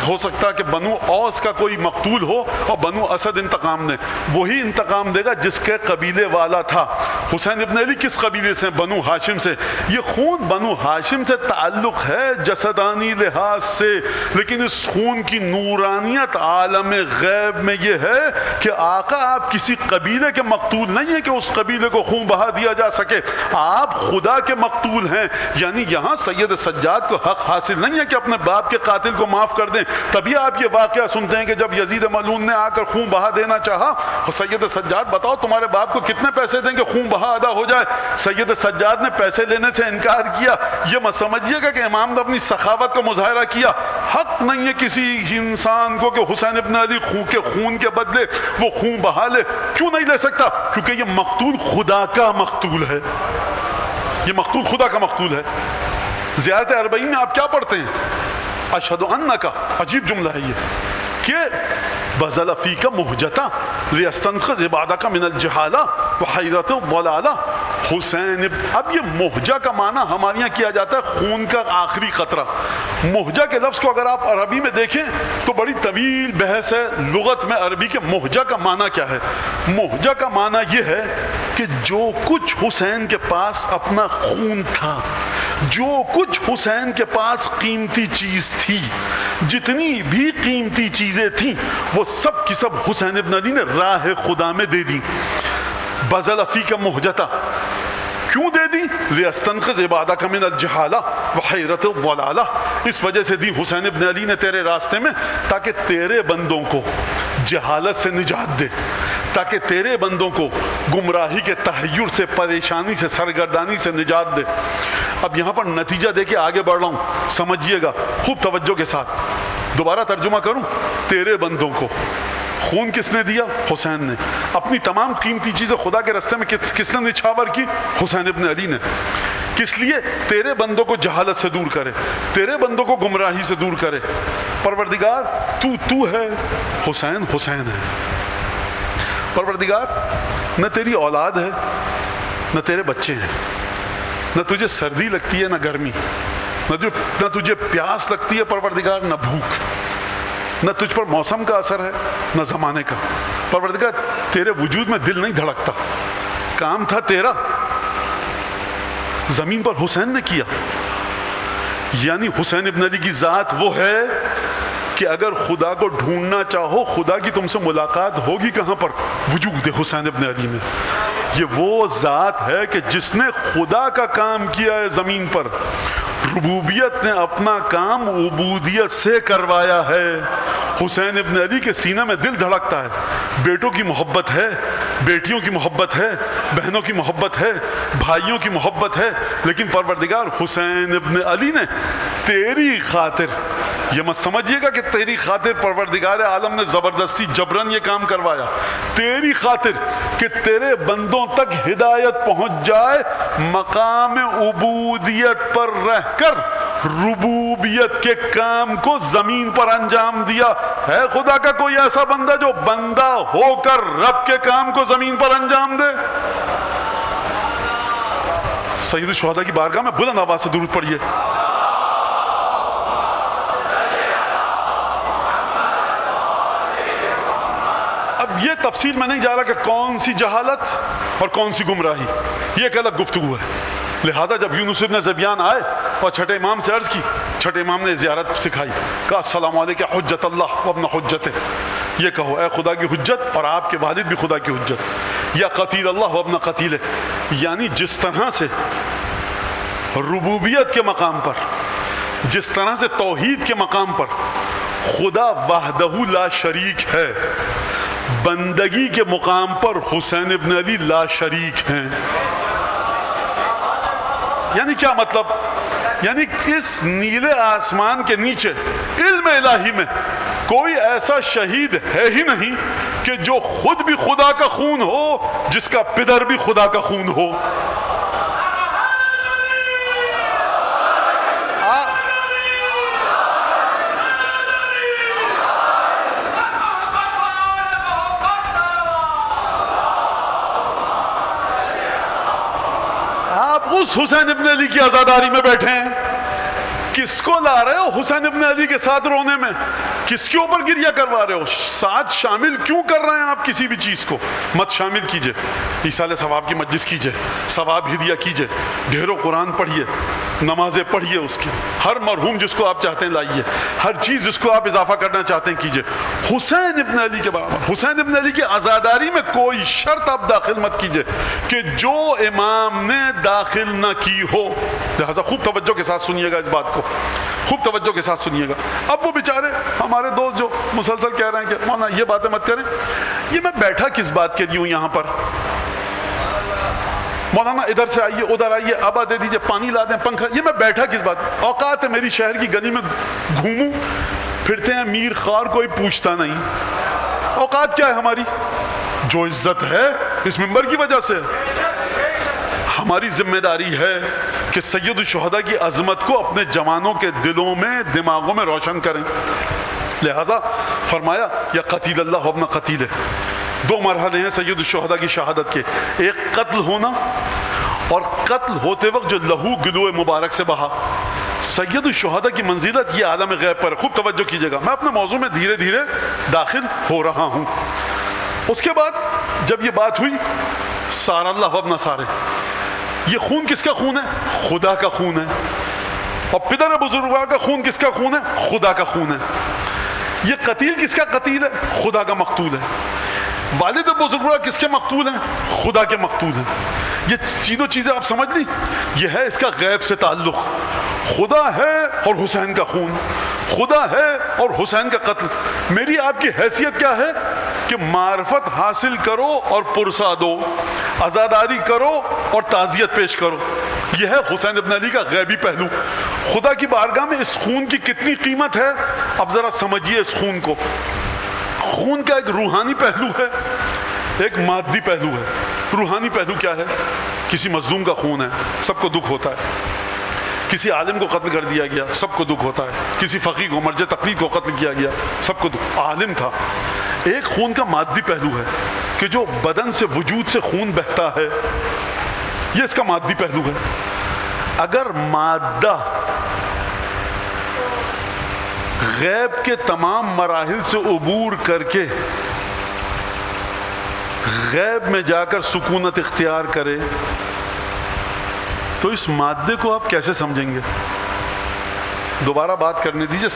ہو سکتا کہ بنو اوس کا کوئی مقتول ہو اور بنو اسد انتقام دے۔ وہی انتقام دے گا جس کے قبیلے والا تھا۔ حسین ابن علی کس قبیلے سے؟ بنو ہاشم سے۔ یہ خون بنو ہاشم سے تعلق ہے جسدانی لحاظ سے، لیکن اس خون کی نورانیت عالم غیب میں یہ ہے کہ آقا آپ کسی قبیلے کے مقتول نہیں ہیں کہ اس قبیلے کو خون بہا دیا جا سکے، آپ خدا کے مقتول ہیں۔ یعنی یہاں سید سجاد کو حق حاصل نہیں ہے کہ اپنے باپ کے قاتل کو معاف کر دیں۔ تبھی آپ یہ واقعہ سنتے ہیں کہ جب یزید ملعون نے آ کر خون بہا دینا چاہا، سید سجاد بتاؤ تمہارے باپ کو کتنے پیسے دیں کہ خون بہا ادا ہو جائے؟ سید سجاد نے پیسے لینے سے انکار کیا۔ یہ مت سمجھیے گا کہ امام نے اپنی سخاوت کا مظاہرہ کیا۔ حق نہیں ہے کسی انسان کو کہ حسین ابن علی خون کے بدلے وہ خون بہا لے۔ کیوں نہیں لے سکتا؟ کیونکہ یہ مقتول خدا کا مقتول ہے، یہ مقتول خدا کا مقتول ہے۔ زیارت اربعین میں آپ کیا پڑھتے ہیں؟ اشہد انک، عجیب جملہ ہے یہ کہ بذل فیک مہجتا لیستنقذ عبادک من الجہالہ وحیرت الضلالہ۔ حسین، اب یہ مہجہ کا معنی ہمارے یہاں کیا جاتا ہے خون کا آخری قطرہ۔ مہجہ کے لفظ کو اگر آپ عربی میں دیکھیں تو بڑی طویل بحث ہے لغت میں عربی کے مہجہ کا معنی کیا ہے۔ مہجہ کا معنی یہ ہے کہ جو کچھ حسین کے پاس اپنا خون تھا، جو کچھ حسین کے پاس قیمتی چیز تھی، جتنی بھی قیمتی چیزیں تھیں وہ سب کی سب حسین ابن علی نے راہ خدا میں دے دی۔ بذل فیک مہجتا، کیوں دے دی؟ لیستنقذ عبادک من الجہالہ وحیرت الضلالہ، اس وجہ سے دی حسین ابن علی نے تیرے راستے میں تاکہ تیرے بندوں کو جہالت سے نجات دے، تاکہ تیرے بندوں کو گمراہی کے تحیر سے، پریشانی سے، سرگردانی سے نجات دے۔ اب یہاں پر نتیجہ دے کے آگے بڑھ رہا ہوں، سمجھیے گا خوب توجہ کے ساتھ۔ دوبارہ ترجمہ کروں، تیرے بندوں کو خون کس نے دیا؟ حسین نے۔ اپنی تمام قیمتی چیزیں خدا کے راستے میں کس نے نچھاور کی؟ حسین ابن علی نے۔ کس لیے؟ تیرے بندوں کو جہالت سے دور کرے، تیرے بندوں کو گمراہی سے دور کرے۔ پروردگار تو ہے، حسین حسین ہے۔ پروردگار نہ تیری اولاد ہے، نہ تیرے بچے ہیں، نہ تجھے سردی لگتی ہے نہ گرمی، نہ تجھے پیاس لگتی ہے پروردگار، نہ بھوک، نہ تجھ پر موسم کا اثر ہے نہ زمانے کا۔ پروردگار تیرے وجود میں دل نہیں دھڑکتا، کام تھا تیرا، زمین پر حسین نے کیا۔ یعنی حسین ابن علی کی ذات وہ ہے کہ اگر خدا کو ڈھونڈنا چاہو، خدا کی تم سے ملاقات ہوگی کہاں پر؟ وجود حسین ابن علی میں۔ یہ وہ ذات ہے کہ جس نے خدا کا کام کیا ہے زمین پر، ربوبیت نے اپنا کام عبودیت سے کروایا ہے۔ حسین ابن علی کے سینہ میں دل دھڑکتا ہے، بیٹوں کی محبت ہے، بیٹیوں کی محبت ہے، بہنوں کی محبت ہے، بھائیوں کی محبت ہے، لیکن پروردگار حسین ابن علی نے تیری خاطر، یہ مت سمجھیے گا کہ تیری خاطر پروردگار عالم نے زبردستی جبرن یہ کام کروایا، تیری خاطر کہ تیرے بندوں تک ہدایت پہنچ جائے، مقام عبودیت پر رہ کر ربوبیت کے کام کو زمین پر انجام دیا۔ ہے خدا کا کوئی ایسا بندہ جو بندہ ہو کر رب کے کام کو زمین پر انجام دے؟ سید الشہداء کی بارگاہ میں بلند آواز سے درود پڑھیے۔ اب یہ تفصیل میں نہیں جا رہا کہ کون سی جہالت اور کون سی گمراہی، یہ ایک الگ گفتگو ہے۔ لہٰذا جب یونس ابن زبیان آئے اور چھٹے امام سے عرض کی، چھٹے امام نے زیارت سکھائی، کہا السلام علیکم حجت اللہ و ابن حجت، یہ کہو اے خدا کی حجت اور آپ کے والد بھی خدا کی حجت، یا قتیل اللہ و ابن قتیل، یعنی جس طرح سے ربوبیت کے مقام پر، جس طرح سے توحید کے مقام پر خدا وحدہ لا شریک ہے، بندگی کے مقام پر حسین ابن علی لا شریک ہیں۔ یعنی کیا مطلب؟ یعنی اس نیلے آسمان کے نیچے علم الہی میں کوئی ایسا شہید ہے ہی نہیں کہ جو خود بھی خدا کا خون ہو، جس کا پدر بھی خدا کا خون ہو۔ اس حسین ابن علی کی عزاداری میں بیٹھے ہیں، کس کو لا رہے ہو حسین ابن علی کے ساتھ رونے میں؟ کس کے اوپر گریہ کروا رہے ہو؟ ساتھ شامل کیوں کر رہے ہیں آپ کسی بھی چیز کو؟ مت شامل کیجئے، ایصال ثواب کی مجلس کیجئے، ثواب ہدیہ کیجئے، ڈھیروں قرآن پڑھیے، نمازیں پڑھیے، اس کی ہر مرحوم جس کو آپ چاہتے ہیں لائیے، ہر چیز جس کو آپ اضافہ کرنا چاہتے ہیں کیجئے۔ حسین ابن علی کے برابر، حسین ابن علی کی عزاداری میں کوئی شرط آپ داخل مت کیجئے کہ جو امام نے داخل نہ کی ہو۔ لہذا خوب توجہ کے ساتھ سنیے گا اس بات کو، خوب توجہ کے ساتھ سنیے گا۔ اب وہ بیچارے ہمارے دوست جو مسلسل کہہ رہے ہیں کہ مولانا یہ باتیں مت کریں، یہ میں بیٹھا کس بات کے لیے ہوں یہاں پر؟ مولانا ادھر سے آئیے، ادھر آئیے، آبا دے دیجئے، پانی لا دیں، پنکھا، یہ میں بیٹھا کس بات؟ اوقات ہے میری شہر کی گلی میں گھوموں پھرتے ہیں میر خوار، کوئی پوچھتا نہیں۔ اوقات کیا ہے ہماری؟ جو عزت ہے اس منبر کی وجہ سے۔ ہماری ذمہ داری ہے کہ سید الشہداء کی عظمت کو اپنے جوانوں کے دلوں میں، دماغوں میں روشن کریں۔ لہذا فرمایا یا قتیل اللہ ابن قتیل، دو مرحلے ہیں سید الشہداء کی شہادت کے، ایک قتل ہونا اور قتل ہوتے وقت جو لہو گلو مبارک سے بہا۔ سید الشہداء کی منزلت یہ عالم غیب پر، خوب توجہ کیجئے گا، میں اپنے موضوع میں دھیرے دھیرے داخل ہو رہا ہوں۔ اس کے بعد جب یہ بات ہوئی سار اللہ ابن سارے، یہ خون کس کا خون ہے؟ خدا کا خون ہے۔ اور پدر بزرگوار کا خون کس کا خون ہے؟ خدا کا خون ہے۔ یہ قتیل کس کا قتیل ہے؟ خدا کا مقتول ہے۔ والد بزرگوار کس کے مقتول ہیں؟ خدا کے مقتول ہیں۔ یہ تینوں چیزیں آپ سمجھ لی، یہ ہے اس کا غیب سے تعلق۔ خدا ہے اور حسین کا خون، خدا ہے اور حسین کا قتل۔ میری آپ کی حیثیت کیا ہے کہ معرفت حاصل کرو اور پرسا دو، عزاداری کرو اور تعزیت پیش کرو۔ یہ ہے حسین ابن علی کا غیبی پہلو۔ خدا کی بارگاہ میں اس خون کی کتنی قیمت ہے، اب ذرا سمجھیے اس خون کو۔ خون کا ایک روحانی پہلو ہے، ایک مادی پہلو ہے۔ روحانی پہلو کیا ہے؟ کسی مظلوم کا خون ہے، سب کو دکھ ہوتا ہے۔ کسی عالم کو قتل کر دیا گیا، سب کو دکھ ہوتا ہے۔ کسی فقیر کو، مرجع تقلید کو قتل کیا گیا، سب کو دکھ۔ عالم تھا۔ ایک خون کا مادی پہلو ہے کہ جو بدن سے، وجود سے خون بہتا ہے، یہ اس کا مادی پہلو ہے۔ اگر مادہ غیب کے تمام مراحل سے عبور کر کے غیب میں جا کر سکونت اختیار کرے تو اس مادے کو آپ کیسے سمجھیں گے؟ دوبارہ بات کرنے دیجئے،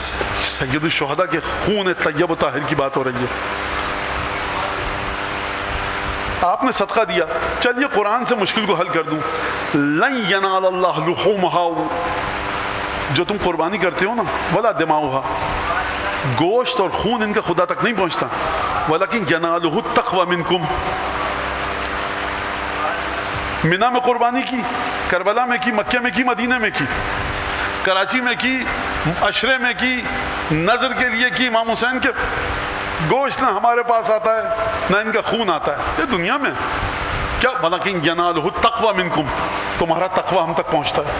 سید الشہداء کے خون طیب و طاہر کی بات ہو رہی ہے۔ آپ نے صدقہ دیا، چلیے قرآن سے مشکل کو حل کر دوں، لن ینال اللہ لحومہا، جو تم قربانی کرتے ہو نا، ولا دماؤہا، گوشت اور خون ان کا خدا تک نہیں پہنچتا، ولیکن ینالہ التقوی منکم۔ منا میں قربانی کی، کربلا میں کی، مکہ میں کی، مدینہ میں کی، کراچی میں کی، عشرے میں کی، نظر کے لیے کی، امام حسین کے گوشت نہ ہمارے پاس آتا ہے نہ ان کا خون آتا ہے، یہ دنیا میں کیا، ولیکن ینالہ التقوی منکم، تمہارا تقوی ہم تک پہنچتا ہے۔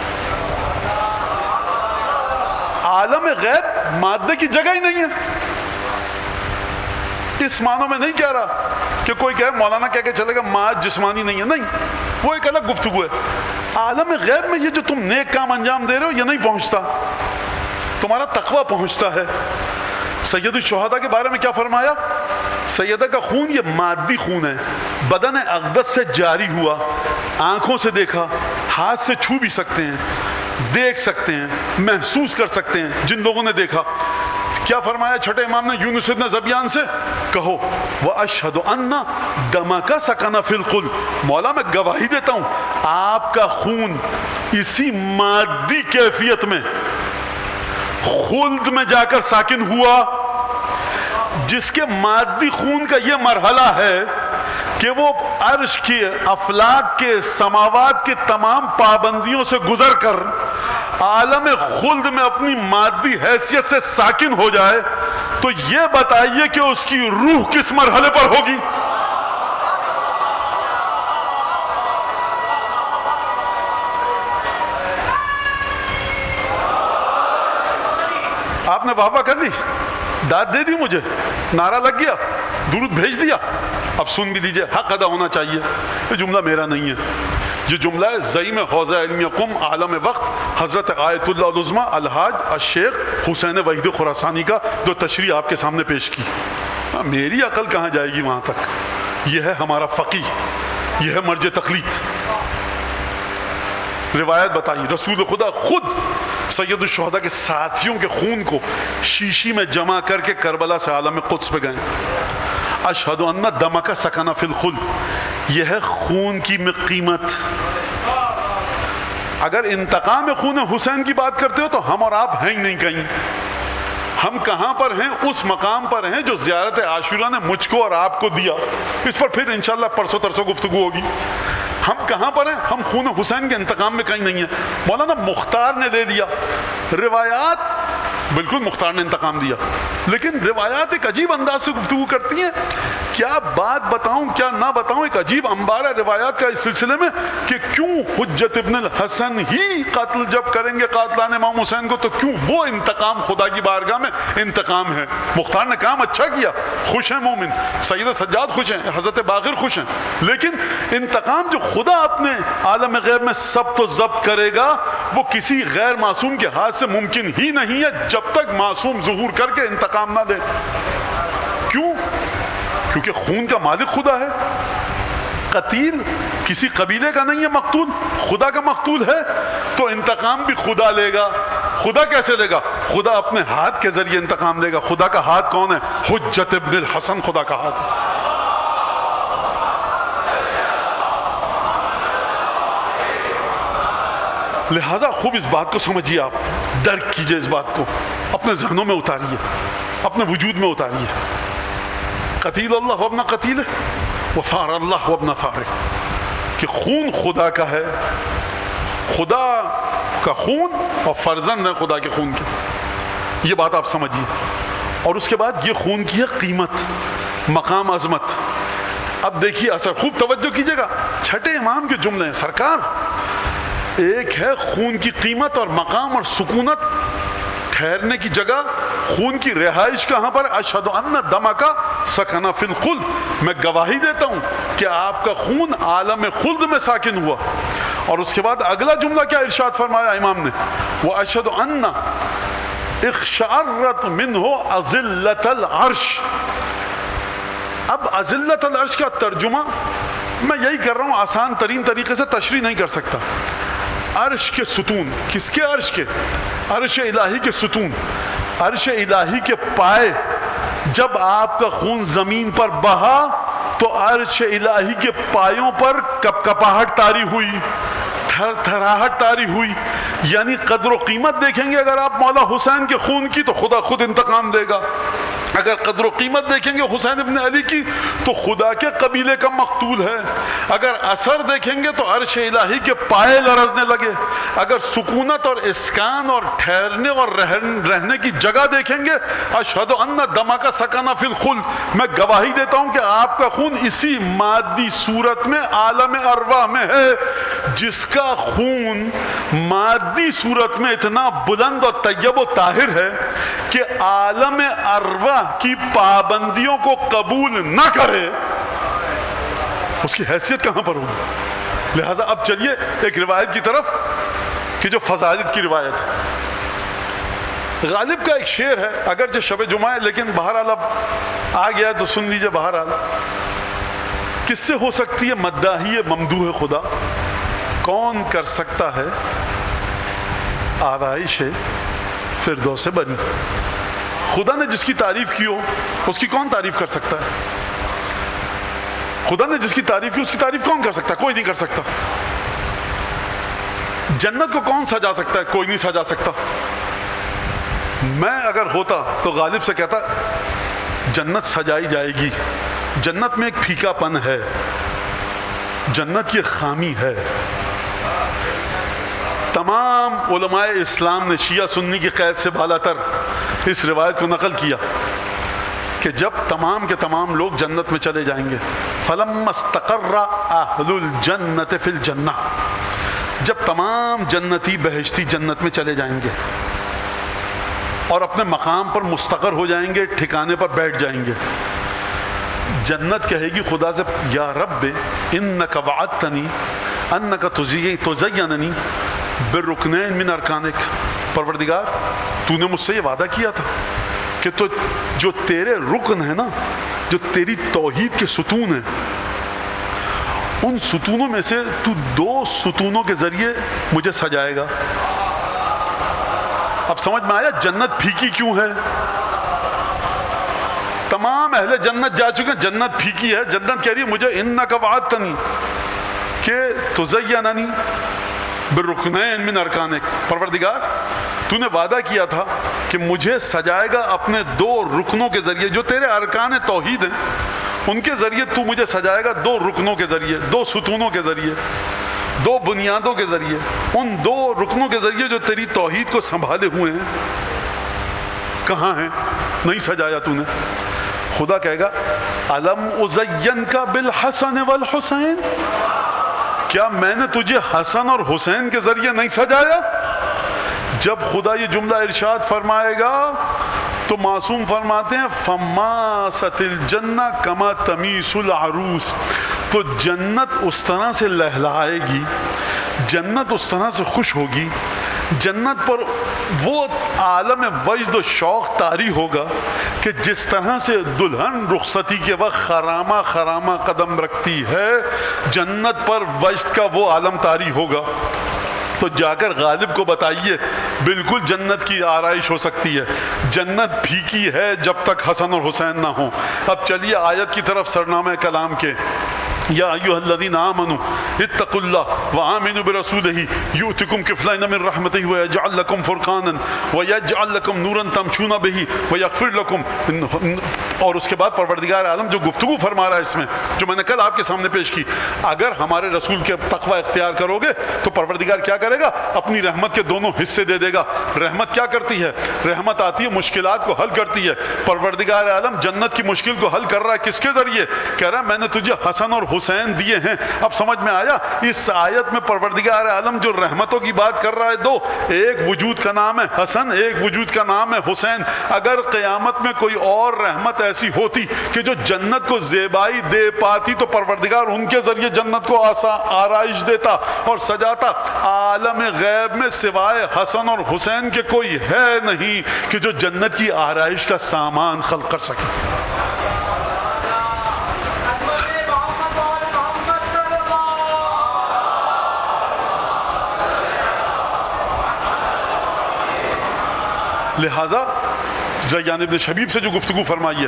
عالم غیب مادے کی جگہ ہی نہیں ہے، اس معنوں میں نہیں کہہ رہا کہ کوئی کہے مولانا کہہ کے چلے گا ماد جسمانی نہیں ہے، نہیں، وہ ایک الگ گفتگو ہے۔ عالم غیب میں یہ جو تم نیک کام انجام دے رہے ہو یہ نہیں پہنچتا، تمہارا تقوی پہنچتا ہے۔ سید الشہداء کے بارے میں کیا فرمایا؟ سیدہ کا خون یہ مادی خون ہے، بدن اقدس سے جاری ہوا، آنکھوں سے دیکھا، ہاتھ سے چھو بھی سکتے ہیں، دیکھ سکتے ہیں، محسوس کر سکتے ہیں جن لوگوں نے دیکھا۔ کیا فرمایا چھٹے امام نے یونس ابن زبیان سے؟ کہو وَأَشْهَدُ أَنَّ دَمَكَ سَكَنَ فِي الْقُلْبِ، مولا میں گواہی دیتا ہوں آپ کا خون اسی مادی کیفیت میں خلد میں جا کر ساکن ہوا، جس کے مادی خون کا یہ مرحلہ ہے کہ وہ عرش کے، افلاک کے، سماوات کے تمام پابندیوں سے گزر کر عالم خلد میں اپنی مادی حیثیت سے ساکن ہو جائے، تو یہ بتائیے کہ اس کی روح کس مرحلے پر ہوگی؟ آپ نے واہ واہ کر لی، داد دے دی، مجھے نعرہ لگ گیا، درود بھیج دیا، اب سن بھی لیجئے، حق ادا ہونا چاہیے۔ یہ جملہ میرا نہیں ہے، یہ جملہ ہے زعیم حوزہ علمیہ قم عالم وقت حضرت آیت اللہ العظمیٰ الحاج الشیخ حسین وحید خراسانی کا، جو تشریح آپ کے سامنے پیش کی۔ میری عقل کہاں جائے گی وہاں تک؟ یہ ہے ہمارا فقیہ، یہ ہے مرجع تقلید۔ روایت بتائی رسول خدا خود سید الشہداء کے ساتھیوں کے خون کو شیشی میں جمع کر کے کربلا سے عالم قدس پہ گئے۔ اشہد ان دمک سکن فی الخلد، یہ ہے خون کی قیمت۔ اگر انتقام خون حسین کی بات کرتے ہو تو ہم اور آپ ہیں ہی نہیں کہیں۔ ہم کہاں پر ہیں؟ اس مقام پر ہیں جو زیارت عاشورہ نے مجھ کو اور آپ کو دیا۔ اس پر پھر انشاءاللہ پرسوں ترسوں گفتگو ہوگی۔ ہم کہاں پر ہیں؟ ہم خون حسین کے انتقام میں کہیں نہیں ہیں۔ مولانا مختار نے دے دیا، روایات بالکل مختار نے انتقام دیا، لیکن روایات ایک عجیب انداز سے گفتگو کرتی ہیں۔ کیا بات بتاؤں کیا نہ بتاؤں، ایک عجیب انبار ہے روایات کا اس سلسلے میں کہ کیوں حجت ابن الحسن ہی قتل جب کریں گے قاتلان امام حسین کو تو کیوں وہ انتقام خدا کی بارگاہ میں انتقام ہے۔ مختار نے کام اچھا کیا، خوش ہیں مومن، سید سجاد خوش ہیں، حضرت باقر خوش ہیں، لیکن انتقام جو خدا اپنے عالم غیب میں ثبت و ضبط کرے گا وہ کسی غیر معصوم کے ہاتھ سے ممکن ہی نہیں ہے جب تک معصوم ظہور کر کے انتقام نہ دے۔ کیوں؟ کیونکہ خون کا مالک خدا ہے۔ قتیل کسی قبیلے کا نہیں ہے، مقتول خدا کا مقتول ہے، تو انتقام بھی خدا لے گا۔ خدا کیسے لے گا؟ خدا اپنے ہاتھ کے ذریعے انتقام لے گا۔ خدا کا ہاتھ کون ہے؟ حجت ابن الحسن خدا کا ہاتھ ہے۔ لہذا خوب اس بات کو سمجھیے، آپ درک کیجئے، اس بات کو اپنے ذہنوں میں اتاریے، اپنے وجود میں اتاریے۔ قتیل اللہ وابن قتیل وثار اللہ وابن ثار، کہ خون خدا کا ہے، خدا کا خون اور فرزند ہے خدا کے خون کے، یہ بات آپ سمجھیے۔ اور اس کے بعد یہ خون کی ہے قیمت، مقام، عظمت۔ اب دیکھیے اثر، خوب توجہ کیجئے گا، چھٹے امام کے جملے ہیں سرکار۔ ایک ہے خون کی قیمت اور مقام اور سکونت، ٹھہرنے کی جگہ، خون کی رہائش کہاں پر؟ اشہد ان دمک سکن فی الخلد، میں گواہی دیتا ہوں کہ آپ کا خون عالم خلد میں ساکن ہوا۔ اور اس کے بعد اگلا جملہ کیا ارشاد فرمایا امام نے؟ واشہد ان اخشعرت منہ اذلۃ العرش۔ اب اذلۃ العرش کا ترجمہ میں یہی کر رہا ہوں، آسان ترین طریقے سے تشریح نہیں کر سکتا۔ عرش کے ستون، کس کے عرش کے؟ عرش الہی کے ستون، عرش الہی کے پائے، جب آپ کا خون زمین پر بہا تو عرش الہی کے پایوں پر کپکپاہٹ طاری ہوئی، تھر تھراہٹ طاری ہوئی. یعنی قدر و قیمت دیکھیں گے اگر آپ مولا حسین کے خون کی تو خدا خود انتقام دے گا. اگر قدر و قیمت دیکھیں گے حسین ابن علی کی تو خدا کے قبیلے کا مقتول ہے. اگر اثر دیکھیں گے تو عرش الہی کے پائے لرزنے لگے. اگر سکونت اور اسکان اور ٹھہرنے اور رہنے کی جگہ دیکھیں گے، اشہد ان دمک سکن فی الخلد، میں گواہی دیتا ہوں کہ آپ کا خون اسی مادی صورت میں عالم ارواح میں ہے. جس کا خون مادی صورت میں اتنا بلند اور طیب و طاہر ہے کہ عالم ارواح کی پابندیوں کو قبول نہ کرے، اس کی حیثیت کہاں پر ہوگی؟ لہذا اب چلیے ایک روایت کی طرف کہ جو فضائل کی روایت ہے. غالب کا ایک شعر ہے، اگرچہ شب جمعہ ہے لیکن بہرحال اب آ گیا تو سن لیجئے. بہرحال کس سے ہو سکتی ہے مداحی ممدوح خدا؟ کون کر سکتا ہے آرائش فردوس بنی؟ خدا نے جس کی تعریف کی ہو اس کی کون تعریف کر سکتا ہے؟ خدا نے جس کی تعریف کی اس کی تعریف کون کر سکتا ہے؟ کوئی نہیں کر سکتا. جنت کو کون سجا سکتا ہے؟ کوئی نہیں سجا سکتا. میں اگر ہوتا تو غالب سے کہتا جنت سجائی جائے گی. جنت میں ایک پھیکا پن ہے، جنت کی خامی ہے. تمام علماء اسلام نے شیعہ سنی کی قید سے بالا تر اس روایت کو نقل کیا کہ جب تمام کے تمام لوگ جنت میں چلے جائیں گے، فَلَمَّا اسْتَقَرَّ أَهْلُ الْجَنَّةِ فِي الْجَنَّةِ، جب تمام جنتی بہشتی جنت میں چلے جائیں گے اور اپنے مقام پر مستقر ہو جائیں گے، ٹھکانے پر بیٹھ جائیں گے، جنت کہے گی خدا سے یا رب انک وعدتنی انک تزیننی بالرکنین من ارکانک، پروردگار تو نے مجھ سے یہ وعدہ کیا تھا کہ تو جو تیرے رکن ہے نا، جو تیری توحید کے ستون ہیں، ان ستونوں میں سے تو 2 ستونوں کے ذریعے مجھے سجائے گا. اب سمجھ میں آیا جنت پھیکی کیوں ہے؟ تمام اہل جنت جا چکے ہیں، جنت پھیکی ہے. جنت کہہ رہی ہے مجھے انک وعدتنی کہ تزیننی بالرکنین من ارکانک، پروردگار تو نے وعدہ کیا تھا کہ مجھے سجائے گا اپنے 2 رکنوں کے ذریعے، جو تیرے ارکان توحید ہیں ان کے ذریعے تو مجھے سجائے گا 2 رکنوں کے ذریعے، 2 ستونوں کے ذریعے، 2 بنیادوں کے ذریعے. ان 2 رکنوں کے ذریعے جو تیری توحید کو سنبھالے ہوئے ہیں کہاں ہیں؟ نہیں سجایا تو نے. خدا کہے گا الم ازین کا بالحسن والحسین، کیا میں نے تجھے حسن اور حسین کے ذریعے نہیں سجایا؟ جب خدا یہ جملہ ارشاد فرمائے گا تو معصوم فرماتے ہیں فماست الجنہ کما تمیس العروس، تو جنت اس طرح سے لہلائے گی، جنت اس طرح سے خوش ہوگی، جنت پر وہ عالم وجد و شوق طاری ہوگا کہ جس طرح سے دلہن رخصتی کے وقت خرامہ خرامہ قدم رکھتی ہے، جنت پر وجد کا وہ عالم طاری ہوگا. تو جا کر غالب کو بتائیے بالکل جنت کی آرائش ہو سکتی ہے. جنت پھیکی ہے جب تک حسن اور حسین نہ ہوں. اب چلیے آیت کی طرف سرنامہ کلام کے. یا ایھا الذین آمنوا اتقوا اللہ وآمنوا برسولہ یؤتکم کفلین من رحمتہ ویجعل لکم فرقانا ویجعل لکم نورا تمشون بہ ویغفر لکم. اور اس کے بعد پروردگار عالم جو گفتگو فرما رہا ہے اس میں، جو میں نے کل آپ کے سامنے پیش کی، اگر ہمارے رسول کے تقوی اختیار کرو گے تو پروردگار کیا کرے گا؟ اپنی رحمت کے دونوں حصے دے دے گا. رحمت کیا کرتی ہے؟ رحمت آتی ہے مشکلات کو حل کرتی ہے. پروردگار عالم جنت کی مشکل کو حل کر رہا ہے کس کے ذریعے؟ کہہ رہا ہے میں نے تجھے حسن اور حسین دیے ہیں. اب سمجھ میں آیا اس آیت میں پروردگار عالم جو رحمتوں کی بات کر رہا ہے 2، ایک وجود کا نام ہے حسن، ایک وجود کا نام ہے حسین. اگر قیامت میں کوئی اور رحمت ایسی ہوتی کہ جو جنت کو زیبائی دے پاتی تو پروردگار ان کے ذریعے جنت کو آرائش دیتا اور سجاتا. عالم غیب میں سوائے حسن اور حسین کے کوئی ہے نہیں کہ جو جنت کی آرائش کا سامان خلق کر سکے. لہذا ریان ابن شبیب سے جو گفتگو فرمائی ہے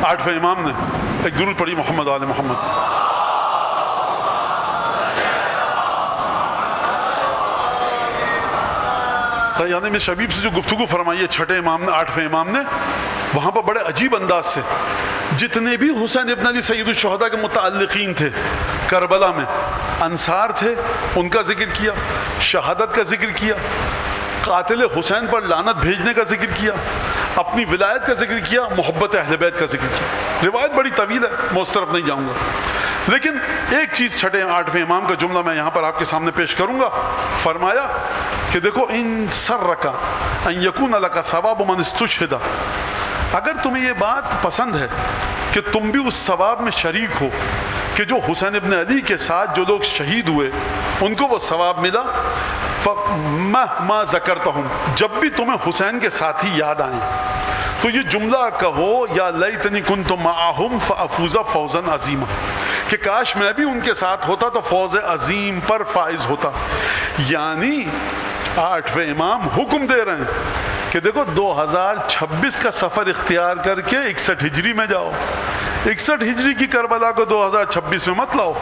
8ویں امام نے ایک درود پڑھی محمد آل محمد. یعنی میں شبیب سے جو گفتگو فرمائی ہے 6 امام نے 8ویں امام نے, وہاں پر بڑے عجیب انداز سے جتنے بھی حسین ابن علی سید الشہداء کے متعلقین تھے کربلا میں, انصار تھے, ان کا ذکر کیا, شہادت کا ذکر کیا, قاتل حسین پر لعنت بھیجنے کا ذکر کیا, اپنی ولایت کا ذکر کیا, محبت اہل بیت کا ذکر کیا. روایت بڑی طویل ہے, میں اس طرف نہیں جاؤں گا, لیکن ایک چیز 6 8ویں امام کا جملہ میں یہاں پر آپ کے سامنے پیش کروں گا. فرمایا کہ دیکھو ان سرک ان یکون لک ثواب من استشہد, اگر تمہیں یہ بات پسند ہے کہ تم بھی اس ثواب میں شریک ہو کہ جو حسین ابن علی کے ساتھ جو لوگ شہید ہوئے ان کو وہ ثواب ملا, فَمَهْمَا ذَكَرْتَهُمْ, جب بھی تمہیں حسین کے ساتھی یاد آئیں تو یہ جملہ کہو یا لیتنی کنت معہم فافوز فوزا عظیما, کہ کاش میں بھی ان کے ساتھ ہوتا تو فوز عظیم پر فائز ہوتا. یعنی 8ویں امام حکم دے رہے ہیں کہ دیکھو 2026 کا سفر اختیار کر کے 61 ہجری میں جاؤ, 61 ہجری کی کربلا کو 2026 میں مت لاؤ,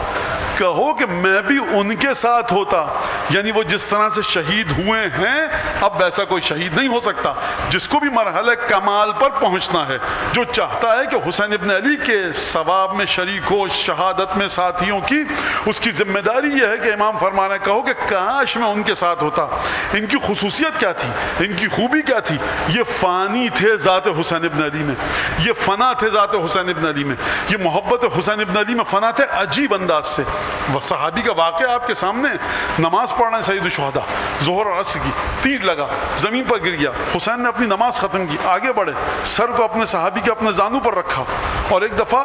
کہو کہ میں بھی ان کے ساتھ ہوتا. یعنی وہ جس طرح سے شہید ہوئے ہیں اب ویسا کوئی شہید نہیں ہو سکتا. جس کو بھی مرحلہ کمال پر پہنچنا ہے, جو چاہتا ہے کہ حسین ابن علی کے ثواب میں شریک ہو, شہادت میں ساتھیوں کی, اس کی ذمہ داری یہ ہے کہ امام فرما رہے ہیں کہو کہ کاش میں ان کے ساتھ ہوتا. ان کی خصوصیت کیا تھی, ان کی خوبی کیا تھی؟ یہ فانی تھے ذات حسین ابن علی میں, یہ فنا تھے ذات حسین ابن علی میں, یہ محبت حسین ابن علی میں فنا تھے عجیب انداز سے. وہ صحابی کا واقعہ آپ کے سامنے, نماز پڑھ رہے ہیں سید الشہداء, ظہر اور عصر کی, تیر لگا, زمین پر گر گیا, حسین نے اپنی نماز ختم کی, آگے بڑھے, سر کو اپنے صحابی کے اپنے زانو پر رکھا, اور ایک دفعہ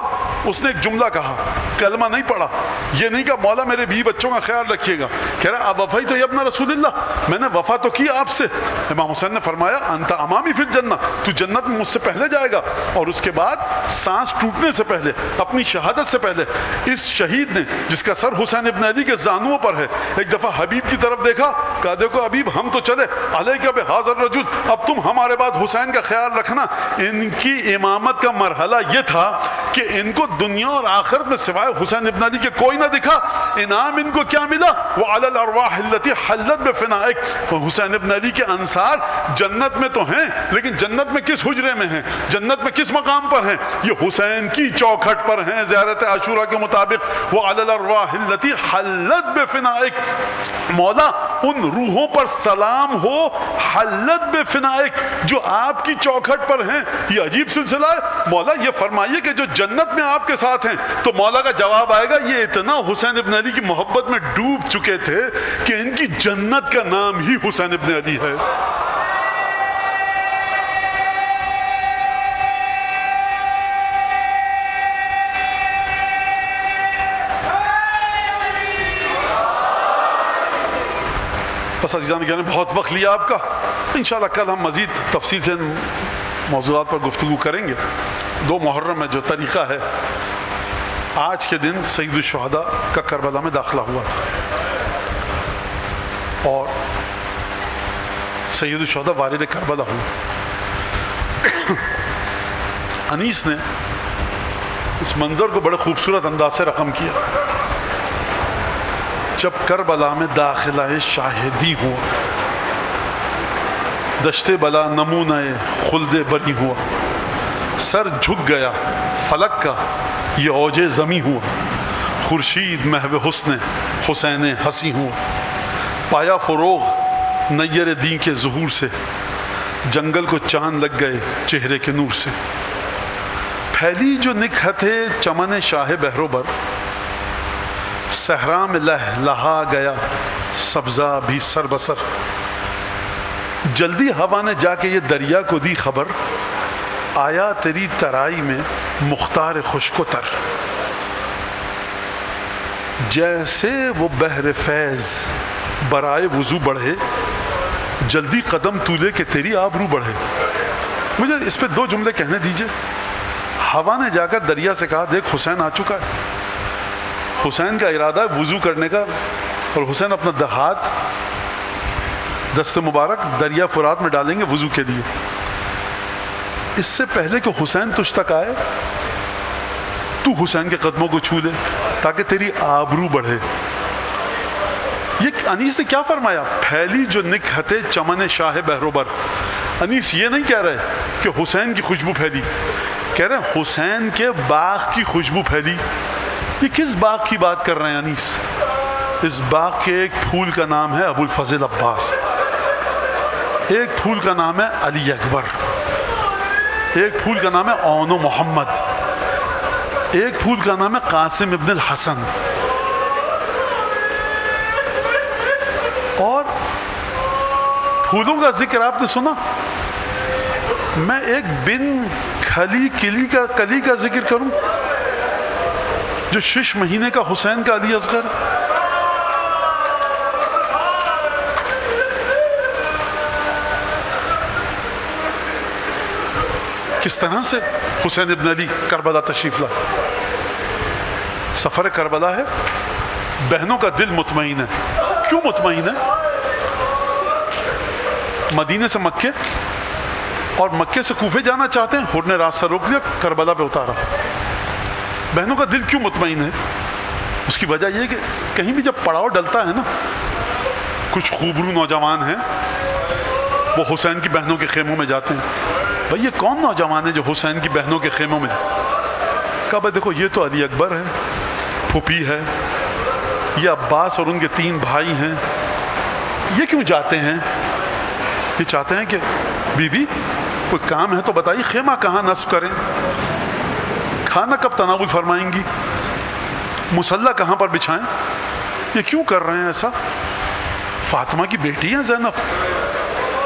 اس نے ایک جملہ کہا, کلمہ نہیں پڑھا, یہ نہیں کہا مولا میرے بیوی بچوں کا خیال رکھیے گا, کہہ رہا اب وفائی تو یہ اپنا رسول اللہ, میں نے وفا تو کی آپ سے. امام حسین نے فرمایا انت امامی فی الجنہ, تو جنت میں مجھ سے پہلے جائے گا. اور اس کے بعد سانس ٹوٹنے سے پہلے, اپنی شہادت سے پہلے, اس شہید نے جس کا سر حسین ابن علی کے زانوؤں پر ہے, ایک دفعہ حبیب کی طرف دیکھا, کہا دیکھو حبیب ہم تو چلے, علیک بہذا الرجل, اب تم ہمارے بعد حسین کا خیال رکھنا. ان کی امامت کا مرحلہ یہ تھا کہ ان کو دنیا اور آخرت میں سوائے حسین ابن علی کے کوئی نہ دکھا. انعام ان کو کیا ملا؟ وعلی الارواح التي حلت بفنائک, حسین ابن علی کے انصار جنت میں تو ہیں, لیکن جنت میں کس حجرے میں ہیں, جنت میں کس مقام پر ہیں؟ یہ حسین کی چوکھٹ پر ہیں زیارت عاشورہ کے مطابق. وعلی الارواح التي حلت بفنائک, مولا ان روحوں پر سلام ہو, حلت بفنائک, جو آپ کی چوکھٹ پر ہیں. یہ عجیب سلسلہ ہے. مولا یہ فرمائیے کہ جو جنت میں آپ کے ساتھ ہیں, تو مولا کا جواب آئے گا یہ اتنا حسین ابن علی کی محبت میں ڈوب چکے تھے کہ ان کی جنت کا نام ہی حسین ابن علی ہے. بس عزیزان گرامی بہت وقت لیا آپ کا, انشاءاللہ کل ہم مزید تفصیل سے موضوعات پر گفتگو کریں گے. 2 محرم میں جو طریقہ ہے, آج کے دن سید الشہداء کا کربلا میں داخلہ ہوا تھا, اور سید الشہداء والد کربلا ہوئے. انیس نے اس منظر کو بڑے خوبصورت انداز سے رقم کیا. جب کربلا میں داخلہ شاہدی ہوا, دشت بلا نمونہ خلد بری ہوا, سر جھک گیا فلک کا یہ اوج زمیں ہوا, خورشید محو حسن حسین ہنسی ہوا, پایا فروغ نیر دین کے ظہور سے, جنگل کو چاند لگ گئے چہرے کے نور سے, پھیلی جو نکھت چمن شاہ بہرو بر, صحرا میں لہا گیا سبزہ بھی سر بسر, جلدی ہوا نے جا کے یہ دریا کو دی خبر, آیا تیری ترائی میں مختار خشک و تر. جیسے وہ بحر فیض برائے وضو بڑھے, جلدی قدم تولے کہ تیری آبرو بڑھے. مجھے اس پہ 2 جملے کہنے دیجئے. ہوا نے جا کر دریا سے کہا دیکھ حسین آ چکا ہے. حسین کا ارادہ ہے وضو کرنے کا, اور حسین اپنا ہاتھ دست مبارک دریا فرات میں ڈالیں گے وضو کے لیے. اس سے پہلے کہ حسین تجھ تک آئے تو حسین کے قدموں کو چھو لے تاکہ تیری آبرو بڑھے. یہ انیس نے کیا فرمایا؟ پھیلی جو نکہتے چمن شاہ بہروبر. انیس یہ نہیں کہہ رہے کہ حسین کی خوشبو پھیلی، کہہ رہے ہیں حسین کے باغ کی خوشبو پھیلی. یہ کس باغ کی بات کر رہے ہیں انیس؟ اس باغ کے ایک پھول کا نام ہے ابو الفضل عباس، ایک پھول کا نام ہے علی اکبر، ایک پھول کا نام ہے اون و محمد، ایک پھول کا نام ہے قاسم ابن الحسن. اور پھولوں کا ذکر آپ نے سنا؟ میں ایک بن کلی کا ذکر کروں جو 6 مہینے کا حسین کا علی اصغر. کس طرح سے حسین ابن علی کربلا تشریف لائے. سفر کربلا ہے، بہنوں کا دل مطمئن ہے. کیوں مطمئن ہے؟ مدینے سے مکے اور مکے سے کوفے جانا چاہتے ہیں، حر نے راستہ روک لیا، کربلا پہ اتارا. بہنوں کا دل کیوں مطمئن ہے؟ اس کی وجہ یہ کہ کہیں بھی جب پڑاؤ ڈلتا ہے نا، کچھ خوبرو نوجوان ہیں وہ حسین کی بہنوں کے خیموں میں جاتے ہیں. بھائی یہ کون نوجوان ہے جو حسین کی بہنوں کے خیموں میں کہا بھائی دیکھو یہ تو علی اکبر ہے، پھوپھی ہے، یہ عباس اور ان کے 3 بھائی ہیں، یہ کیوں جاتے ہیں؟ یہ چاہتے ہیں کہ بی بی کوئی کام ہے تو بتائیے، خیمہ کہاں نصب کریں، کھانا کب تناول فرمائیں گی، مصلی کہاں پر بچھائیں. یہ کیوں کر رہے ہیں ایسا؟ فاطمہ کی بیٹی ہیں زینب،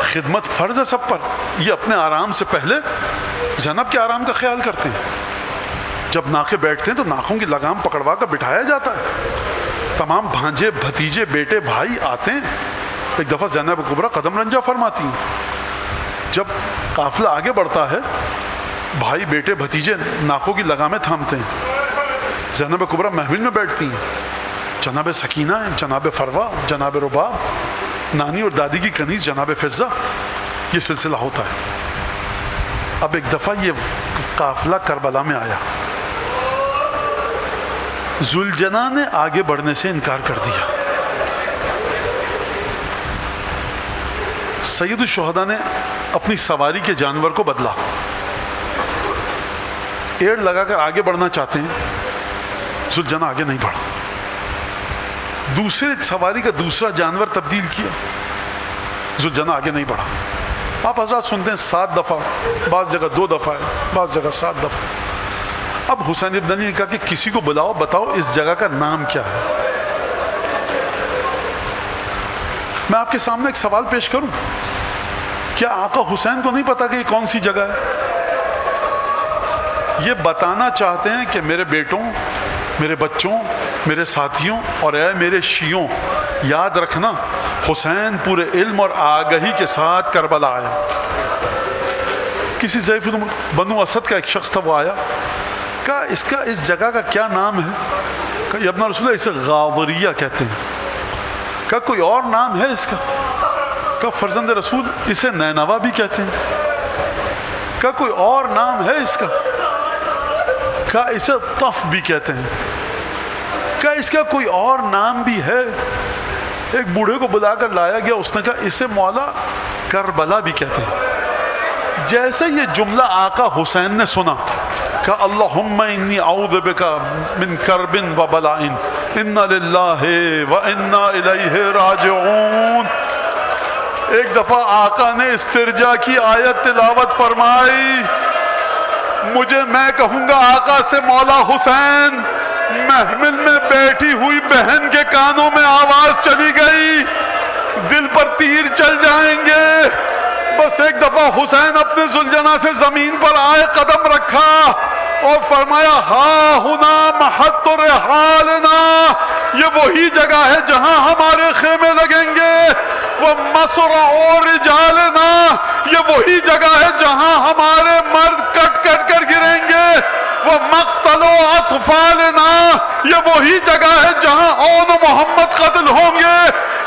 خدمت فرض ہے سب پر. یہ اپنے آرام سے پہلے زینب کے آرام کا خیال کرتے ہیں. جب ناقے بیٹھتے ہیں تو ناخوں کی لگام پکڑوا کر بٹھایا جاتا ہے. تمام بھانجے بھتیجے بیٹے بھائی آتے ہیں. ایک دفعہ زینب کبریٰ قدم رنجہ فرماتی ہیں. جب قافلہ آگے بڑھتا ہے بھائی بیٹے بھتیجے ناخوں کی لگامیں تھامتے ہیں. زینب کبریٰ محفل میں بیٹھتی ہیں. جناب سکینہ ہیں، جناب فروا، جناب رباب، نانی اور دادی کی کنیز جناب فضہ. یہ سلسلہ ہوتا ہے. اب ایک دفعہ یہ قافلہ کربلا میں آیا. ذوالجناح نے آگے بڑھنے سے انکار کر دیا. سید الشہداء نے اپنی سواری کے جانور کو بدلا. ایڑ لگا کر آگے بڑھنا چاہتے ہیں، ذوالجناح آگے نہیں بڑھا. دوسرے سواری کا دوسرا جانور تبدیل کیا، ذوالجناح آگے نہیں بڑھا. آپ حضرات سنتے ہیں 7 دفعہ، بعض جگہ 2 دفعہ ہے، بعض جگہ 7 دفعہ. اب حسین ابن علی نے کہا کہ کسی کو بلاؤ، بتاؤ اس جگہ کا نام کیا ہے. میں آپ کے سامنے ایک سوال پیش کروں، کیا آقا حسین کو نہیں پتا کہ یہ کون سی جگہ ہے؟ یہ بتانا چاہتے ہیں کہ میرے بیٹوں، میرے بچوں، میرے ساتھیوں اور اے میرے شیعوں، یاد رکھنا حسین پورے علم اور آگہی کے ساتھ کربلا آیا. کسی ضعیف بنو اسد کا ایک شخص تھا، وہ آیا، کہا اس جگہ کا کیا نام ہے؟ کہا یہ ابن رسول اللہ اسے غاوریہ کہتے ہیں. کہا کوئی اور نام ہے اس کا؟ کہا فرزند رسول اسے نینوا بھی کہتے ہیں. کہا کوئی اور نام ہے اس کا؟ کہا اسے طف بھی کہتے ہیں. کہا اس کا کوئی اور نام بھی ہے؟ ایک بوڑھے کو بلا کر لایا گیا، اس نے کہا اسے مولا کربلا بھی کہتے ہیں. جیسے یہ جملہ آقا حسین نے سنا، کہا اللہم انی اعوذ بکا من کرب و بلاء انا للہ و انا الیہ راجعون. ایک دفعہ آقا نے استرجا کی آیت تلاوت فرمائی. میں کہوں گا آقا سے مولا حسین، محمل میں بیٹھی ہوئی بہن کے کانوں میں آواز چلی گئی، دل پر تیر چل جائیں گے. بس ایک دفعہ حسین اپنے ذوالجناح سے زمین پر آئے، قدم رکھا اور فرمایا ہا ہنا محط رحالنا، یہ وہی جگہ ہے جہاں ہمارے خیمے لگیں گے. وہ مسرع رجالنا، یہ وہی جگہ ہے جہاں ہمارے مرد کٹ کٹ کر گریں گے. وہ مقتل اطفالنا، یہ وہی جگہ ہے جہاں اون و محمد قتل ہوں گے.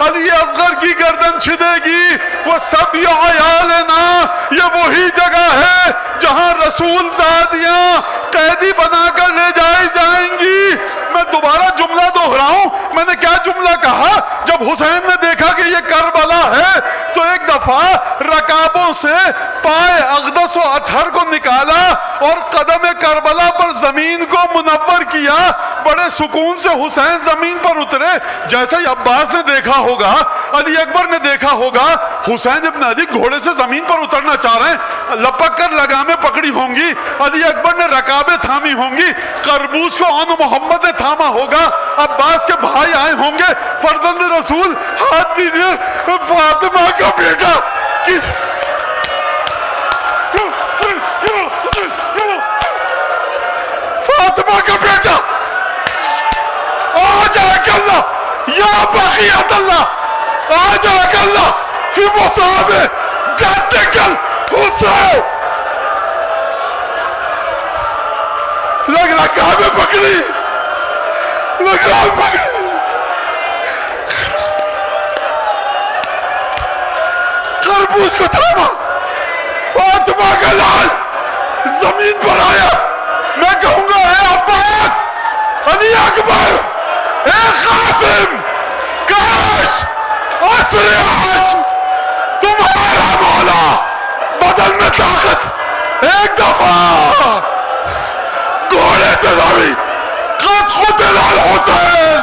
علی اصغر کی گردن چھدے گی. وہ سب عیالنا، یہ وہی جگہ ہے جہاں رسول زادیاں قیدی بنا کر لے جائی جائیں گی۔ میں دوبارہ جملہ دہراؤں، میں نے کیا جملہ کہا؟ جب حسین نے دیکھا کہ یہ کربلا ہے تو ایک دفعہ رکابوں سے پائے اقدس و اطہر کو نکالا اور قدم کربلا پر زمین کو منور کیا۔ بڑے سکون سے حسین زمین پر اترے، جیسے ہی عباس نے دیکھا ہوگا، علی اکبر نے دیکھا ہوگا حسین ابن علی گھوڑے سے زمین پر اترنا چاہ رہے ہیں، لپک کر لگامیں پکڑی ہوں گی، علی اکبر نے رکابیں تھامی ہوں گی، قربوس کو آن محمد نے تھاما ہوگا، عباس کے بھائی آئے ہوں گے، فرزند رسول ہاتھ دیجئے، فاطمہ کا بیٹا کس فاطمہ کا بیٹا آج آک اللہ یا بقیت اللہ، آج آک اللہ فی مصاب جدک الحسین، لگ رہا کعبے پکڑی، لگ رہا پکڑی، قربوس کو تھاما، فاطمہ کا لال زمین پر آیا۔ میں کہوں گا اے عباس، علی اکبر، اے قاسم، کاش عصر آج تمہارا مولا بدن میں طاقت ایک دفعہ گھوڑے سے زمین قد قتل الحسین